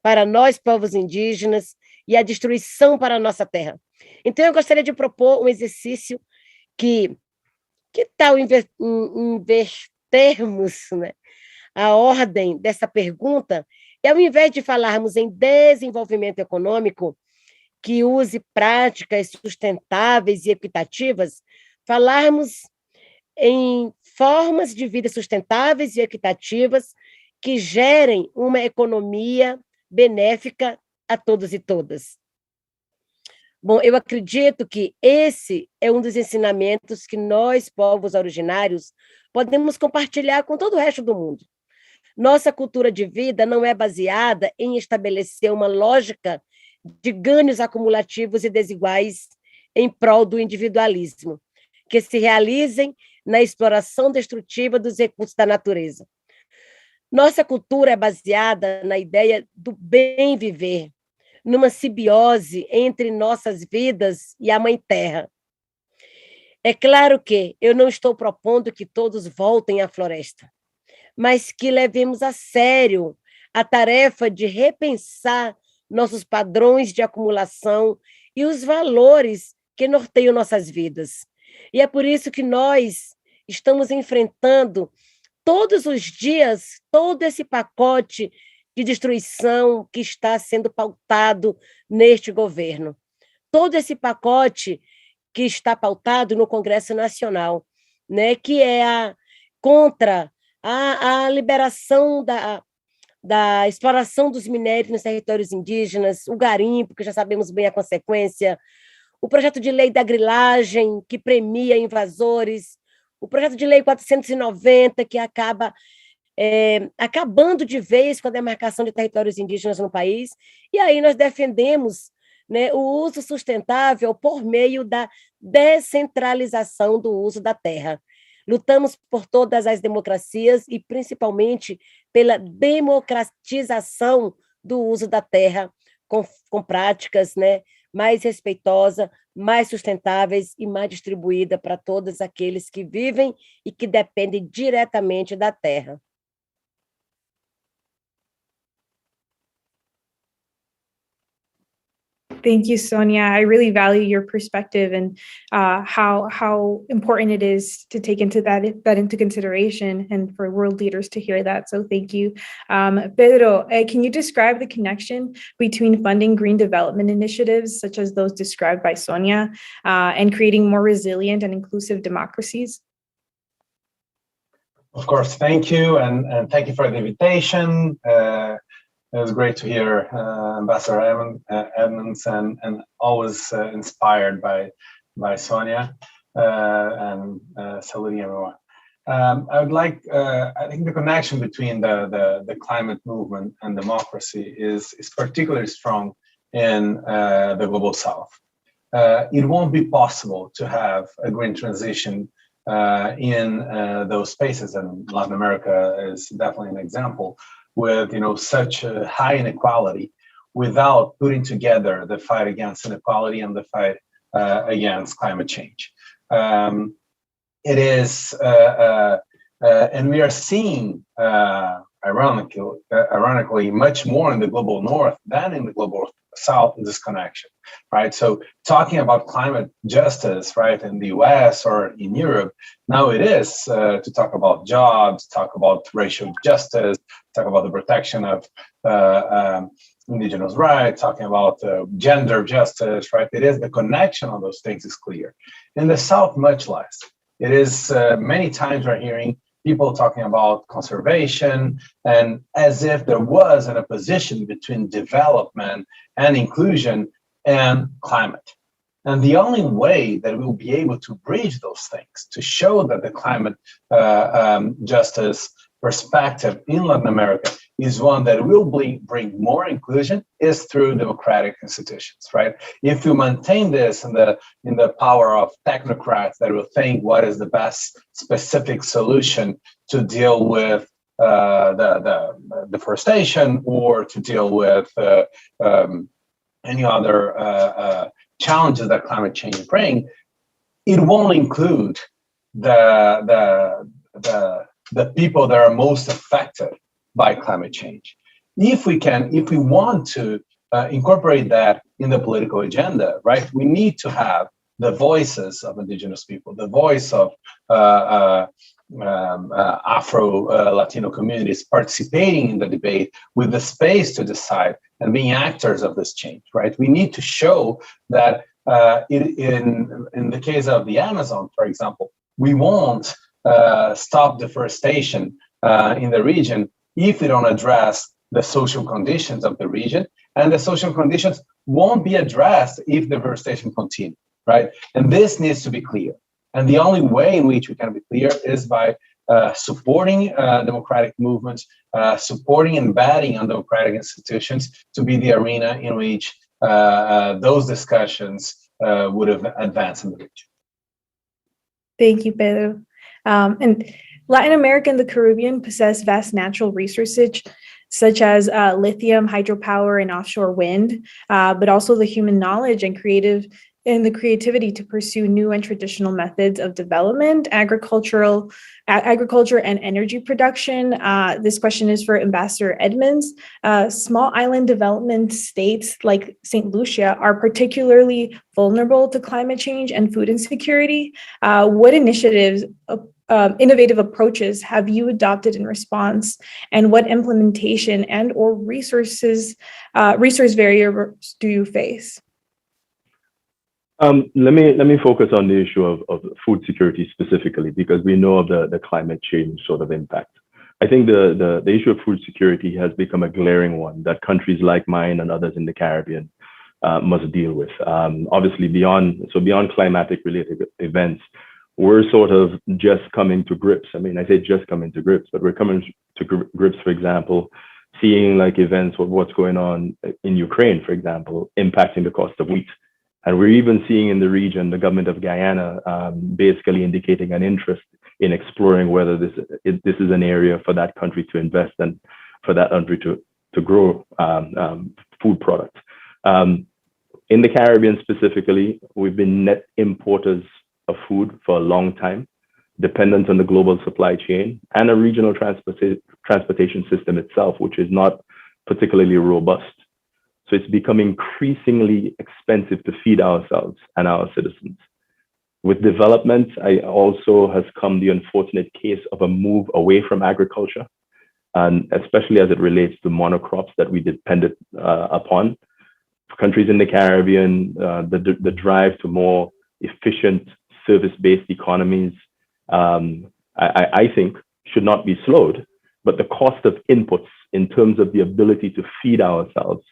para nós, povos indígenas, e a destruição para a nossa terra. Então, eu gostaria de propor um exercício que tal invertermos, né, a ordem dessa pergunta, e ao invés de falarmos em desenvolvimento econômico, que use práticas sustentáveis e equitativas, falarmos em formas de vida sustentáveis e equitativas que gerem uma economia benéfica a todos e todas. Bom, eu acredito que esse é um dos ensinamentos que nós, povos originários, podemos compartilhar com todo o resto do mundo. Nossa cultura de vida não é baseada em estabelecer uma lógica de ganhos acumulativos e desiguais em prol do individualismo, que se realizem na exploração destrutiva dos recursos da natureza. Nossa cultura é baseada na ideia do bem viver, numa simbiose entre nossas vidas e a Mãe Terra. É claro que eu não estou propondo que todos voltem à floresta, mas que levemos a sério a tarefa de repensar nossos padrões de acumulação e os valores que norteiam nossas vidas. E é por isso que nós estamos enfrentando todos os dias todo esse pacote de destruição que está sendo pautado neste governo. Todo esse pacote que está pautado no Congresso Nacional, né, que é contra a liberação da exploração dos minérios nos territórios indígenas, o garimpo, que já sabemos bem a consequência, o projeto de lei da grilagem, que premia invasores, o projeto de lei 490, que acaba acabando de vez com a demarcação de territórios indígenas no país, e aí nós defendemos, né, o uso sustentável por meio da descentralização do uso da terra. Lutamos por todas as democracias e principalmente pela democratização do uso da terra com práticas, né, mais respeitosa, mais sustentáveis e mais distribuída para todos aqueles que vivem e que dependem diretamente da terra. Thank you, Sonia. I really value your perspective and how important it is to take that into consideration, and for world leaders to hear that. So thank you. Pedro, can you describe the connection between funding green development initiatives, such as those described by Sonia, and creating more resilient and inclusive democracies? Of course, thank you, and thank you for the invitation. It was great to hear Ambassador Edmonds, and always inspired by Sonia, and saluting everyone. I would like, I think the connection between the climate movement and democracy is particularly strong in the Global South. It won't be possible to have a green transition in those spaces, and Latin America is definitely an example, with such a high inequality, without putting together the fight against inequality and the fight against climate change. It is, and we are seeing, ironically, much more in the global north than in the global south, this connection, right? So talking about climate justice, right, in the US or in Europe, now it is to talk about jobs, talk about racial justice, talk about the protection of indigenous rights, talking about gender justice, right? It is the connection of those things is clear. In the South, much less. It is many times we're hearing people talking about conservation, and as if there was an opposition between development and inclusion and climate. And the only way that we'll be able to bridge those things, to show that the climate justice perspective in Latin America is one that will bring more inclusion, is through democratic institutions, right? If you maintain this in the power of technocrats that will think what is the best specific solution to deal with the deforestation, or to deal with any other challenges that climate change bring, it won't include the people that are most affected by climate change. If we want to incorporate that in the political agenda, right, we need to have the voices of indigenous people, the voice of Afro-Latino communities participating in the debate with the space to decide and being actors of this change, right? We need to show that in the case of the Amazon, for example, we won't stop deforestation in the region if we don't address the social conditions of the region, and the social conditions won't be addressed if deforestation continues, right? And this needs to be clear. And the only way in which we can be clear is by supporting democratic movements, supporting and embedding on democratic institutions to be the arena in which those discussions would have advanced in the region. Thank you, Pedro. And Latin America and the Caribbean possess vast natural resources, such as lithium, hydropower, and offshore wind, but also the human knowledge and the creativity to pursue new and traditional methods of development, agriculture and energy production. This question is for Ambassador Edmonds. Small island development states like St. Lucia are particularly vulnerable to climate change and food insecurity. What initiatives, innovative approaches have you adopted in response, and what implementation and or resource barriers do you face? Let me focus on the issue of food security specifically, because we know of the climate change sort of impact. I think the issue of food security has become a glaring one that countries like mine and others in the Caribbean must deal with. Obviously, beyond climatic related events, we're sort of just coming to grips. I mean, I say just coming to grips, but we're coming to grips, for example, seeing like events of what's going on in Ukraine, for example, impacting the cost of wheat. And we're even seeing in the region, the government of Guyana basically indicating an interest in exploring whether this is an area for that country to invest and for that country to grow food products. In the Caribbean specifically, we've been net importers of food for a long time, dependent on the global supply chain and a regional transportation system itself, which is not particularly robust. So it's become increasingly expensive to feed ourselves and our citizens. With development, also has come the unfortunate case of a move away from agriculture, and especially as it relates to monocrops that we depended upon. For countries in the Caribbean, the drive to more efficient service-based economies, I think should not be slowed, but the cost of inputs in terms of the ability to feed ourselves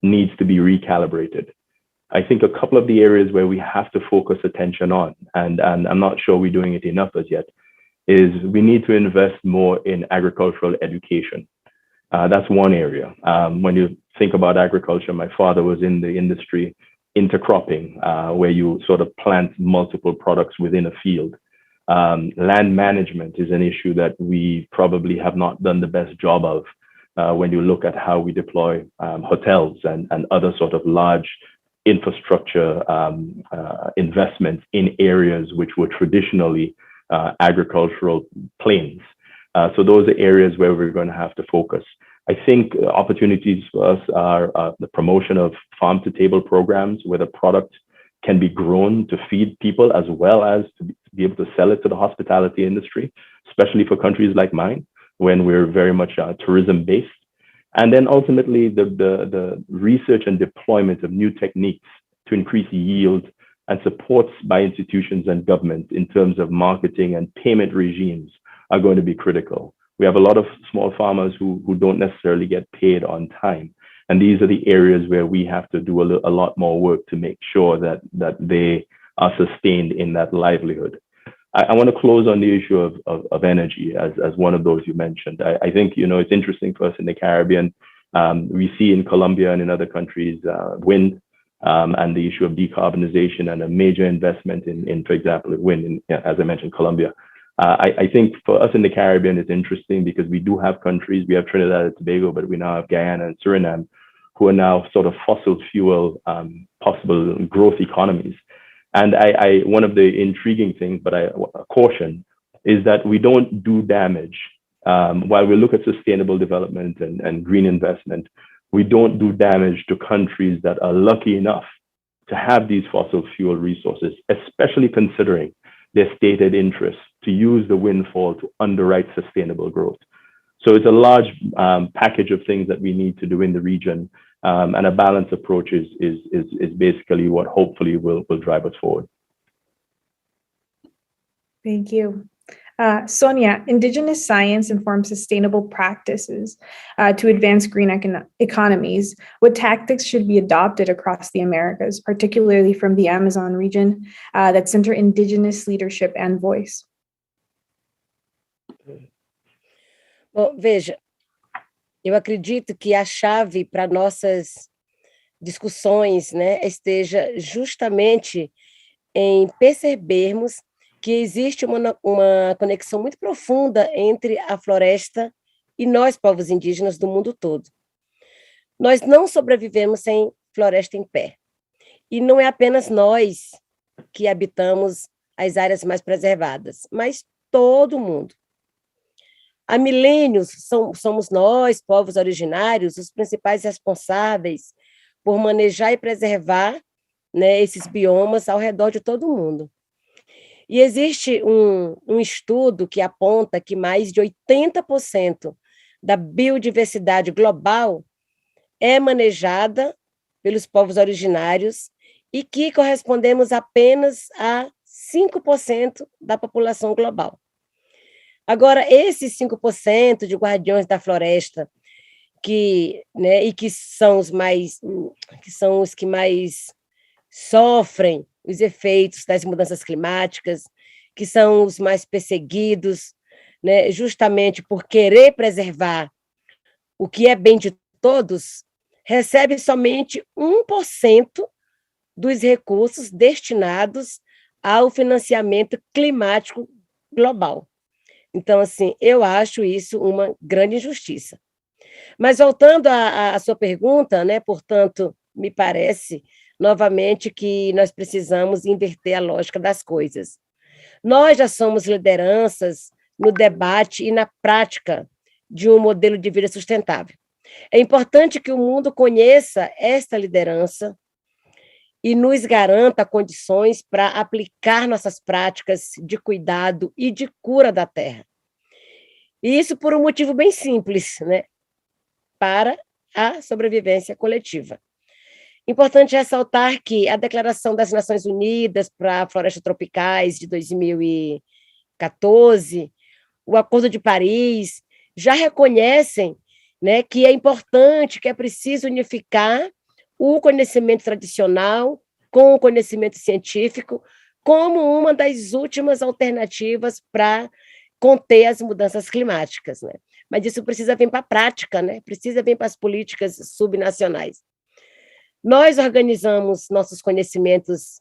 needs to be recalibrated. I think a couple of the areas where we have to focus attention on, and I'm not sure we're doing it enough as yet, is we need to invest more in agricultural education. That's one area. When you think about agriculture, my father was in the industry, intercropping, where you sort of plant multiple products within a field. Land management is an issue that we probably have not done the best job of when you look at how we deploy hotels and other sort of large infrastructure investments in areas which were traditionally agricultural plains. So those are areas where we're going to have to focus. I think opportunities for us are the promotion of farm-to-table programs where the product can be grown to feed people as well as to be able to sell it to the hospitality industry, especially for countries like mine, when we're very much tourism-based. And then ultimately, the research and deployment of new techniques to increase yield and supports by institutions and government in terms of marketing and payment regimes are going to be critical. We have a lot of small farmers who don't necessarily get paid on time. And these are the areas where we have to do a lot more work to make sure that they are sustained in that livelihood. I want to close on the issue of energy as one of those you mentioned. I think, it's interesting for us in the Caribbean. We see in Colombia and in other countries, wind and the issue of decarbonization and a major investment in for example, wind, as I mentioned, Colombia. I think for us in the Caribbean, it's interesting because we do have countries, we have Trinidad and Tobago, but we now have Guyana and Suriname, who are now sort of fossil fuel possible growth economies. And one of the intriguing things, but I caution, is that we don't do damage. While we look at sustainable development and green investment, we don't do damage to countries that are lucky enough to have these fossil fuel resources, especially considering their stated interest to use the windfall to underwrite sustainable growth. So it's a large package of things that we need to do in the region. And a balanced approach is basically what hopefully will drive us forward. Thank you. Sonia, Indigenous science informs sustainable practices to advance green economies. What tactics should be adopted across the Americas, particularly from the Amazon region, that center Indigenous leadership and voice? Bom, veja, eu acredito que a chave para nossas discussões, né, esteja justamente em percebermos que existe uma conexão muito profunda entre a floresta e nós, povos indígenas do mundo todo. Nós não sobrevivemos sem floresta em pé. E não é apenas nós que habitamos as áreas mais preservadas, mas todo mundo. Há milênios somos nós, povos originários, os principais responsáveis por manejar e preservar, né, esses biomas ao redor de todo o mundo. E existe um estudo que aponta que mais de 80% da biodiversidade global é manejada pelos povos originários e que correspondemos apenas a 5% da população global. Agora, esses 5% de guardiões da floresta, que são os que mais sofrem os efeitos das mudanças climáticas, que são os mais perseguidos, né, justamente por querer preservar o que é bem de todos, recebe somente 1% dos recursos destinados ao financiamento climático global. Então, assim, eu acho isso uma grande injustiça. Mas voltando à sua pergunta, né, portanto, me parece, novamente, que nós precisamos inverter a lógica das coisas. Nós já somos lideranças no debate e na prática de um modelo de vida sustentável. É importante que o mundo conheça esta liderança e nos garanta condições para aplicar nossas práticas de cuidado e de cura da terra. E isso por um motivo bem simples, né? Para a sobrevivência coletiva. Importante ressaltar que a Declaração das Nações Unidas para a Floresta Tropicais de 2014, o Acordo de Paris, já reconhecem, né, que é importante, que é preciso unificar o conhecimento tradicional com o conhecimento científico como uma das últimas alternativas para conter as mudanças climáticas, né? Mas isso precisa vir para a prática, né? Precisa vir para as políticas subnacionais. Nós organizamos nossos conhecimentos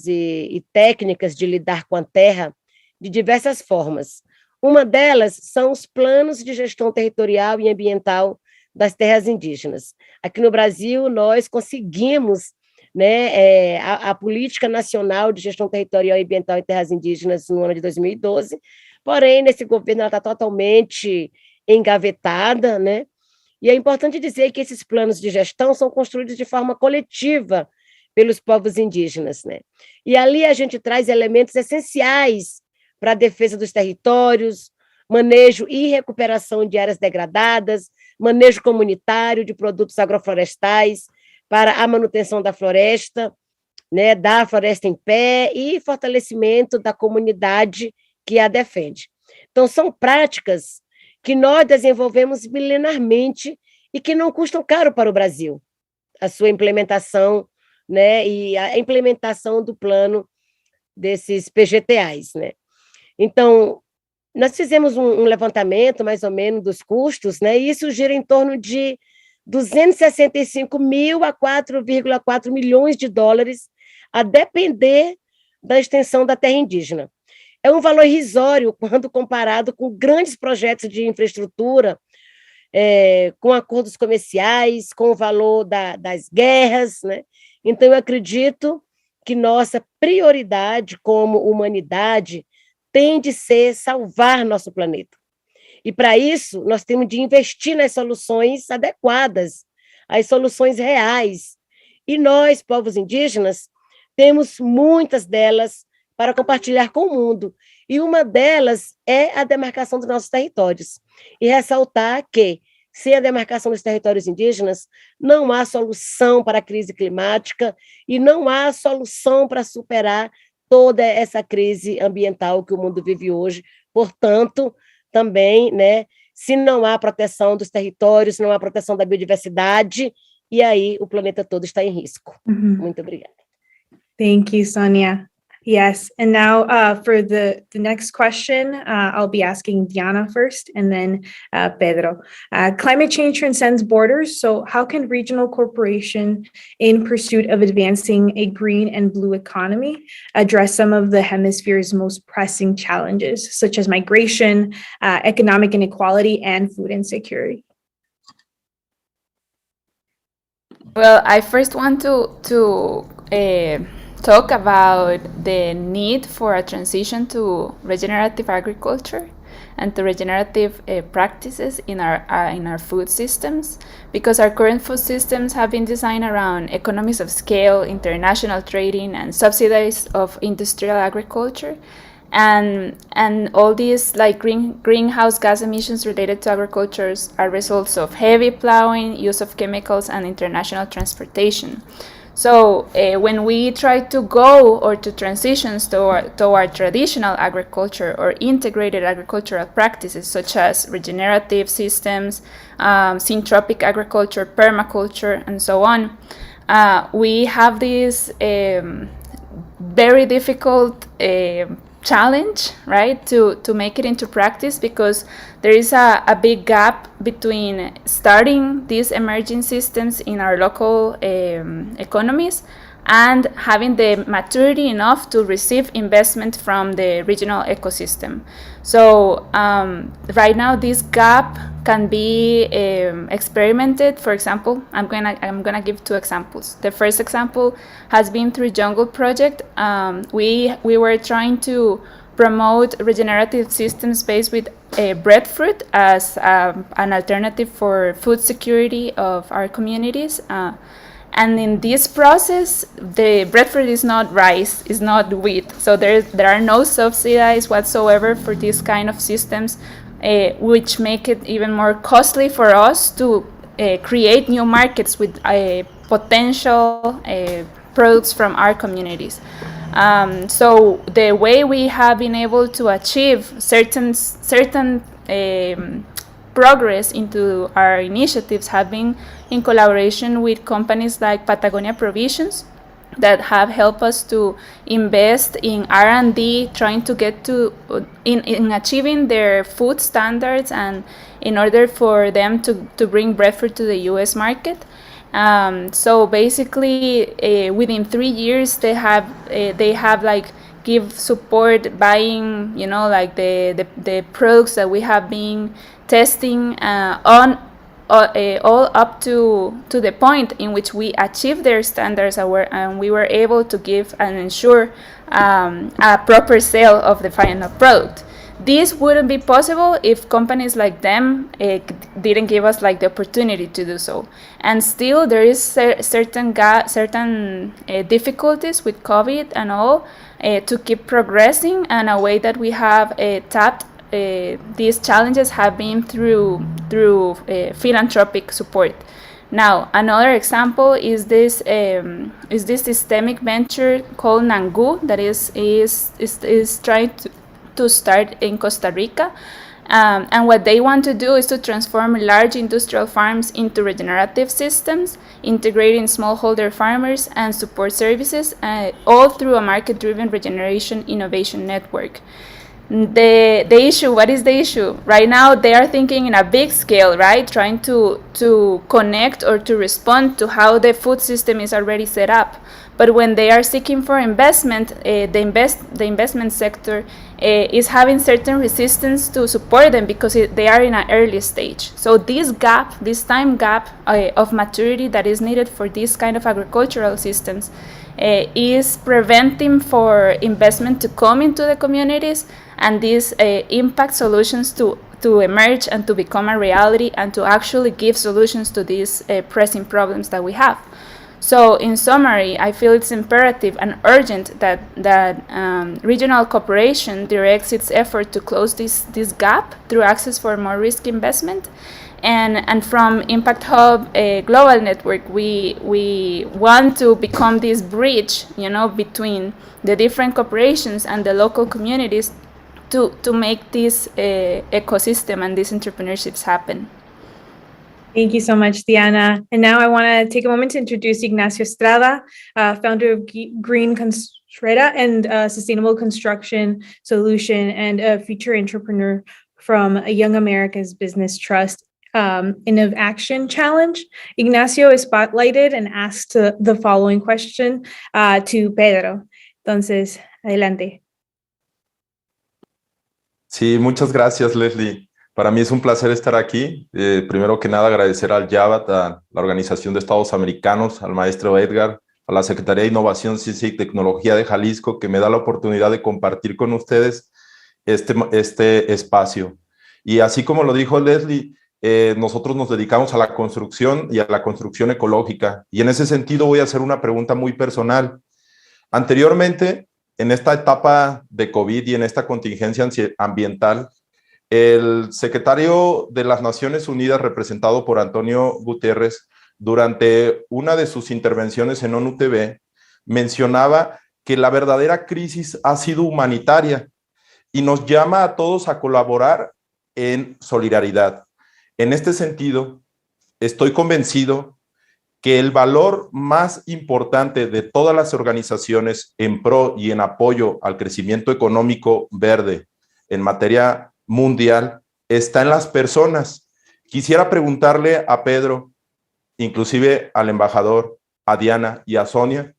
e técnicas de lidar com a terra de diversas formas. Uma delas são os planos de gestão territorial e ambiental das terras indígenas. Aqui no Brasil, nós conseguimos, né, a Política Nacional de Gestão Territorial e Ambiental em Terras Indígenas no ano de 2012, porém, nesse governo, ela está totalmente engavetada, né? E é importante dizer que esses planos de gestão são construídos de forma coletiva pelos povos indígenas, né? E ali a gente traz elementos essenciais para a defesa dos territórios, manejo e recuperação de áreas degradadas, manejo comunitário de produtos agroflorestais para a manutenção da floresta, né, da floresta em pé e fortalecimento da comunidade que a defende. Então, são práticas que nós desenvolvemos milenarmente e que não custam caro para o Brasil, a sua implementação, né, e a implementação do plano desses PGTAs, né. Então, nós fizemos um levantamento, mais ou menos, dos custos, né, e isso gira em torno de 265 mil a 4,4 milhões de dólares, a depender da extensão da terra indígena. É um valor irrisório quando comparado com grandes projetos de infraestrutura, com acordos comerciais, com o valor das guerras, né? Então, eu acredito que nossa prioridade como humanidade tem de ser salvar nosso planeta. E, para isso, nós temos de investir nas soluções adequadas, as soluções reais. E nós, povos indígenas, temos muitas delas para compartilhar com o mundo. E uma delas é a demarcação dos nossos territórios. E ressaltar que, sem a demarcação dos territórios indígenas, não há solução para a crise climática e não há solução para superar toda essa crise ambiental que o mundo vive hoje. Portanto, também, né, se não há proteção dos territórios, se não há proteção da biodiversidade, e aí o planeta todo está em risco. Muito obrigada. Thank you, Sonia. Yes, and now for the next question, I'll be asking Diana first, and then Pedro. Climate change transcends borders, so how can regional cooperation in pursuit of advancing a green and blue economy address some of the hemisphere's most pressing challenges, such as migration, economic inequality, and food insecurity? Well, I first want to talk about the need for a transition to regenerative agriculture and to regenerative practices in our food systems, because our current food systems have been designed around economies of scale, international trading, and subsidies of industrial agriculture. And all these like greenhouse gas emissions related to agriculture are results of heavy plowing, use of chemicals, and international transportation. So when we try to go or to transition toward traditional agriculture or integrated agricultural practices such as regenerative systems, syntropic agriculture, permaculture, and so on, we have this very difficult challenge, right, to make it into practice, because there is a big gap between starting these emerging systems in our local economies and having the maturity enough to receive investment from the regional ecosystem. So right now this gap can be experimented. For example, I'm gonna give two examples. The first example has been through Jungle Project. We were trying to promote regenerative systems based with breadfruit as an alternative for food security of our communities. And in this process, the breadfruit is not rice, is not wheat. So there are no subsidies whatsoever for these kind of systems, which make it even more costly for us to create new markets with potential products from our communities. So the way we have been able to achieve certain progress into our initiatives have been in collaboration with companies like Patagonia Provisions that have helped us to invest in R&D, trying to get to in achieving their food standards, and in order for them to bring breadfruit to the U.S. market. So basically, within 3 years, they have like give support buying, like the products that we have been testing on all up to the point in which we achieved their standards, and we were able to give and ensure a proper sale of the final product. This wouldn't be possible if companies like them didn't give us like the opportunity to do so. And still, there is certain difficulties with COVID and all to keep progressing. And a way that we have tapped these challenges have been through philanthropic support. Now, another example is this systemic venture called Nangu that is trying to start in Costa Rica. And what they want to do is to transform large industrial farms into regenerative systems, integrating smallholder farmers and support services, all through a market-driven regeneration innovation network. The issue, what is the issue? Right now, they are thinking in a big scale, right? Trying to connect or to respond to how the food system is already set up. But when they are seeking for investment, the investment sector is having certain resistance to support them because they are in an early stage. So this time gap of maturity that is needed for this kind of agricultural systems is preventing for investment to come into the communities, and these impact solutions to emerge and to become a reality and to actually give solutions to these pressing problems that we have. So in summary, I feel it's imperative and urgent that regional cooperation directs its effort to close this gap through access for more risk investment. And from Impact Hub Global Network, we want to become this bridge, between the different corporations and the local communities to make this ecosystem and these entrepreneurships happen. Thank you so much, Diana. And now I want to take a moment to introduce Ignacio Estrada, founder of Green Constructa and Sustainable Construction Solution, and a future entrepreneur from a Young America's Business Trust Innovaction Challenge. Ignacio is spotlighted and asked the following question to Pedro. Entonces, adelante. Sí, muchas gracias, Leslie. Para mí es un placer estar aquí. Primero que nada, agradecer al YABAT, a la Organización de Estados Americanos, al maestro Edgar, a la Secretaría de Innovación, Ciencia y Tecnología de Jalisco, que me da la oportunidad de compartir con ustedes este espacio. Y así como lo dijo Leslie, nosotros nos dedicamos a la construcción y a la construcción ecológica. Y en ese sentido voy a hacer una pregunta muy personal. Anteriormente, en esta etapa de COVID y en esta contingencia ambiental, el secretario de las Naciones Unidas, representado por Antonio Guterres, durante una de sus intervenciones en ONU TV, mencionaba que la verdadera crisis ha sido humanitaria y nos llama a todos a colaborar en solidaridad. En este sentido, estoy convencido que el valor más importante de todas las organizaciones en pro y en apoyo al crecimiento económico verde en materia mundial está en las personas. Quisiera preguntarle a Pedro, inclusive al embajador, a Diana y a Sonia,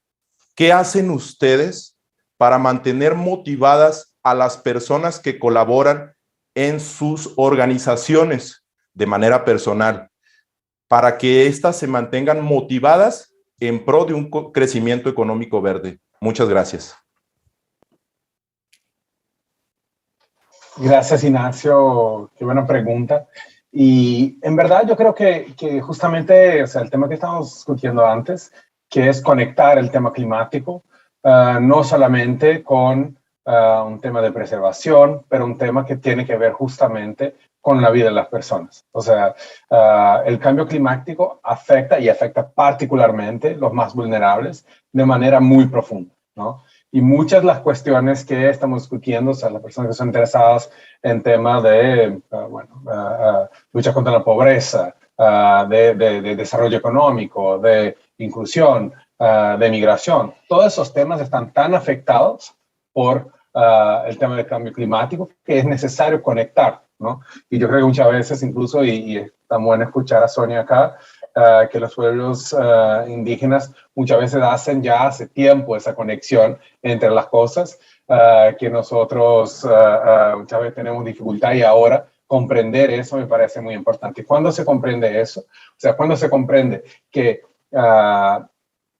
¿qué hacen ustedes para mantener motivadas a las personas que colaboran en sus organizaciones de manera personal, para que éstas se mantengan motivadas en pro de un crecimiento económico verde? Muchas gracias. Gracias, Ignacio. Qué buena pregunta. Y en verdad yo creo que justamente, o sea, el tema que estábamos discutiendo antes, que es conectar el tema climático, no solamente con un tema de preservación, pero un tema que tiene que ver justamente con la vida de las personas. O sea, el cambio climático afecta y afecta particularmente los más vulnerables de manera muy profunda, ¿no? Y muchas de las cuestiones que estamos discutiendo, o sea, las personas que son interesadas en temas de, lucha contra la pobreza, de desarrollo económico, de inclusión, de migración, todos esos temas están tan afectados por el tema del cambio climático que es necesario conectar, ¿no? Y yo creo que muchas veces incluso, y es tan bueno escuchar a Sonia acá, que los pueblos indígenas muchas veces hacen ya hace tiempo esa conexión entre las cosas, que nosotros muchas veces tenemos dificultad, y ahora comprender eso me parece muy importante. ¿Cuándo se comprende eso? O sea, cuando se comprende que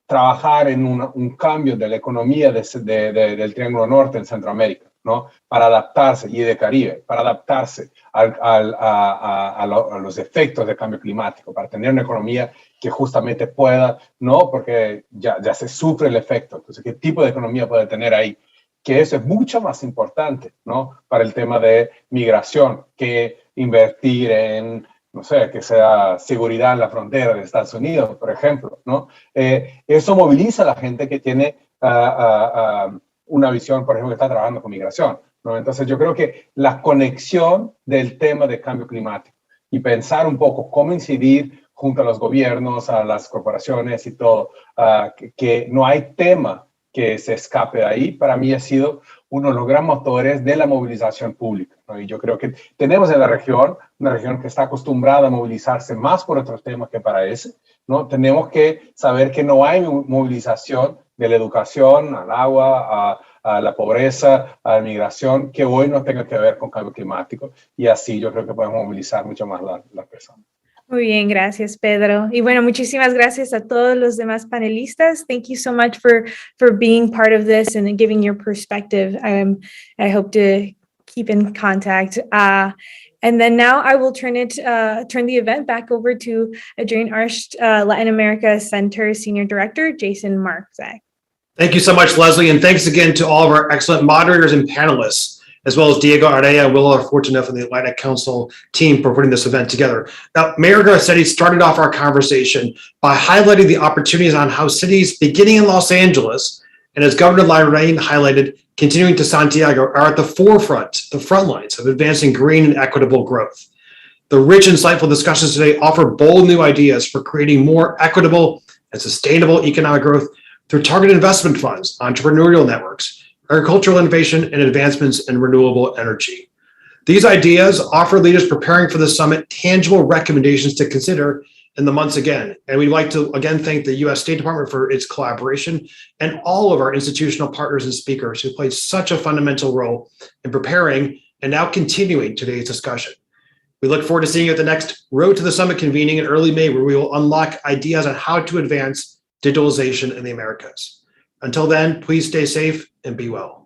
trabajar en un cambio de la economía del Triángulo Norte en Centroamérica, ¿no? Para adaptarse, y de Caribe, para adaptarse a los efectos del cambio climático, para tener una economía que justamente pueda, ¿no? Porque ya se sufre el efecto. Entonces, ¿qué tipo de economía puede tener ahí? Que eso es mucho más importante, ¿no? Para el tema de migración, que invertir en, no sé, que sea seguridad en la frontera de Estados Unidos, por ejemplo, ¿no? Eso moviliza a la gente que tiene una visión, por ejemplo, que está trabajando con migración, ¿no? Entonces yo creo que la conexión del tema de cambio climático y pensar un poco cómo incidir junto a los gobiernos, a las corporaciones y todo, que no hay tema que se escape de ahí, para mí ha sido uno de los gran motores de la movilización pública, ¿no? Y yo creo que tenemos en la región, una región que está acostumbrada a movilizarse más por otros temas que para ese, ¿no? Tenemos que saber que no hay movilización de la educación, al agua, a la pobreza, a la migración, que hoy no tenga que ver con cambio climático, y así yo creo que podemos movilizar mucho más las personas. Muy bien, gracias, Pedro. Y bueno, muchísimas gracias a todos los demás panelistas. Thank you so much for being part of this and giving your perspective. I hope to keep in contact. And then now I will turn the event back over to Adrian Arsht, Latin America Center Senior Director, Jason Marczak. Thank you so much, Leslie, and thanks again to all of our excellent moderators and panelists, as well as Diego Area and Willow Fortuna from the Atlantic Council team for putting this event together. Now, Mayor Garcetti started off our conversation by highlighting the opportunities on how cities beginning in Los Angeles, and as Governor Lorraine highlighted, continuing to Santiago, are at the forefront, the front lines of advancing green and equitable growth. The rich, insightful discussions today offer bold new ideas for creating more equitable and sustainable economic growth through targeted investment funds, entrepreneurial networks, agricultural innovation, and advancements in renewable energy. These ideas offer leaders preparing for the summit tangible recommendations to consider in the months again. And we'd like to again thank the U.S. State Department for its collaboration and all of our institutional partners and speakers who played such a fundamental role in preparing and now continuing today's discussion. We look forward to seeing you at the next Road to the Summit convening in early May, where we will unlock ideas on how to advance digitalization in the Americas. Until then, please stay safe and be well.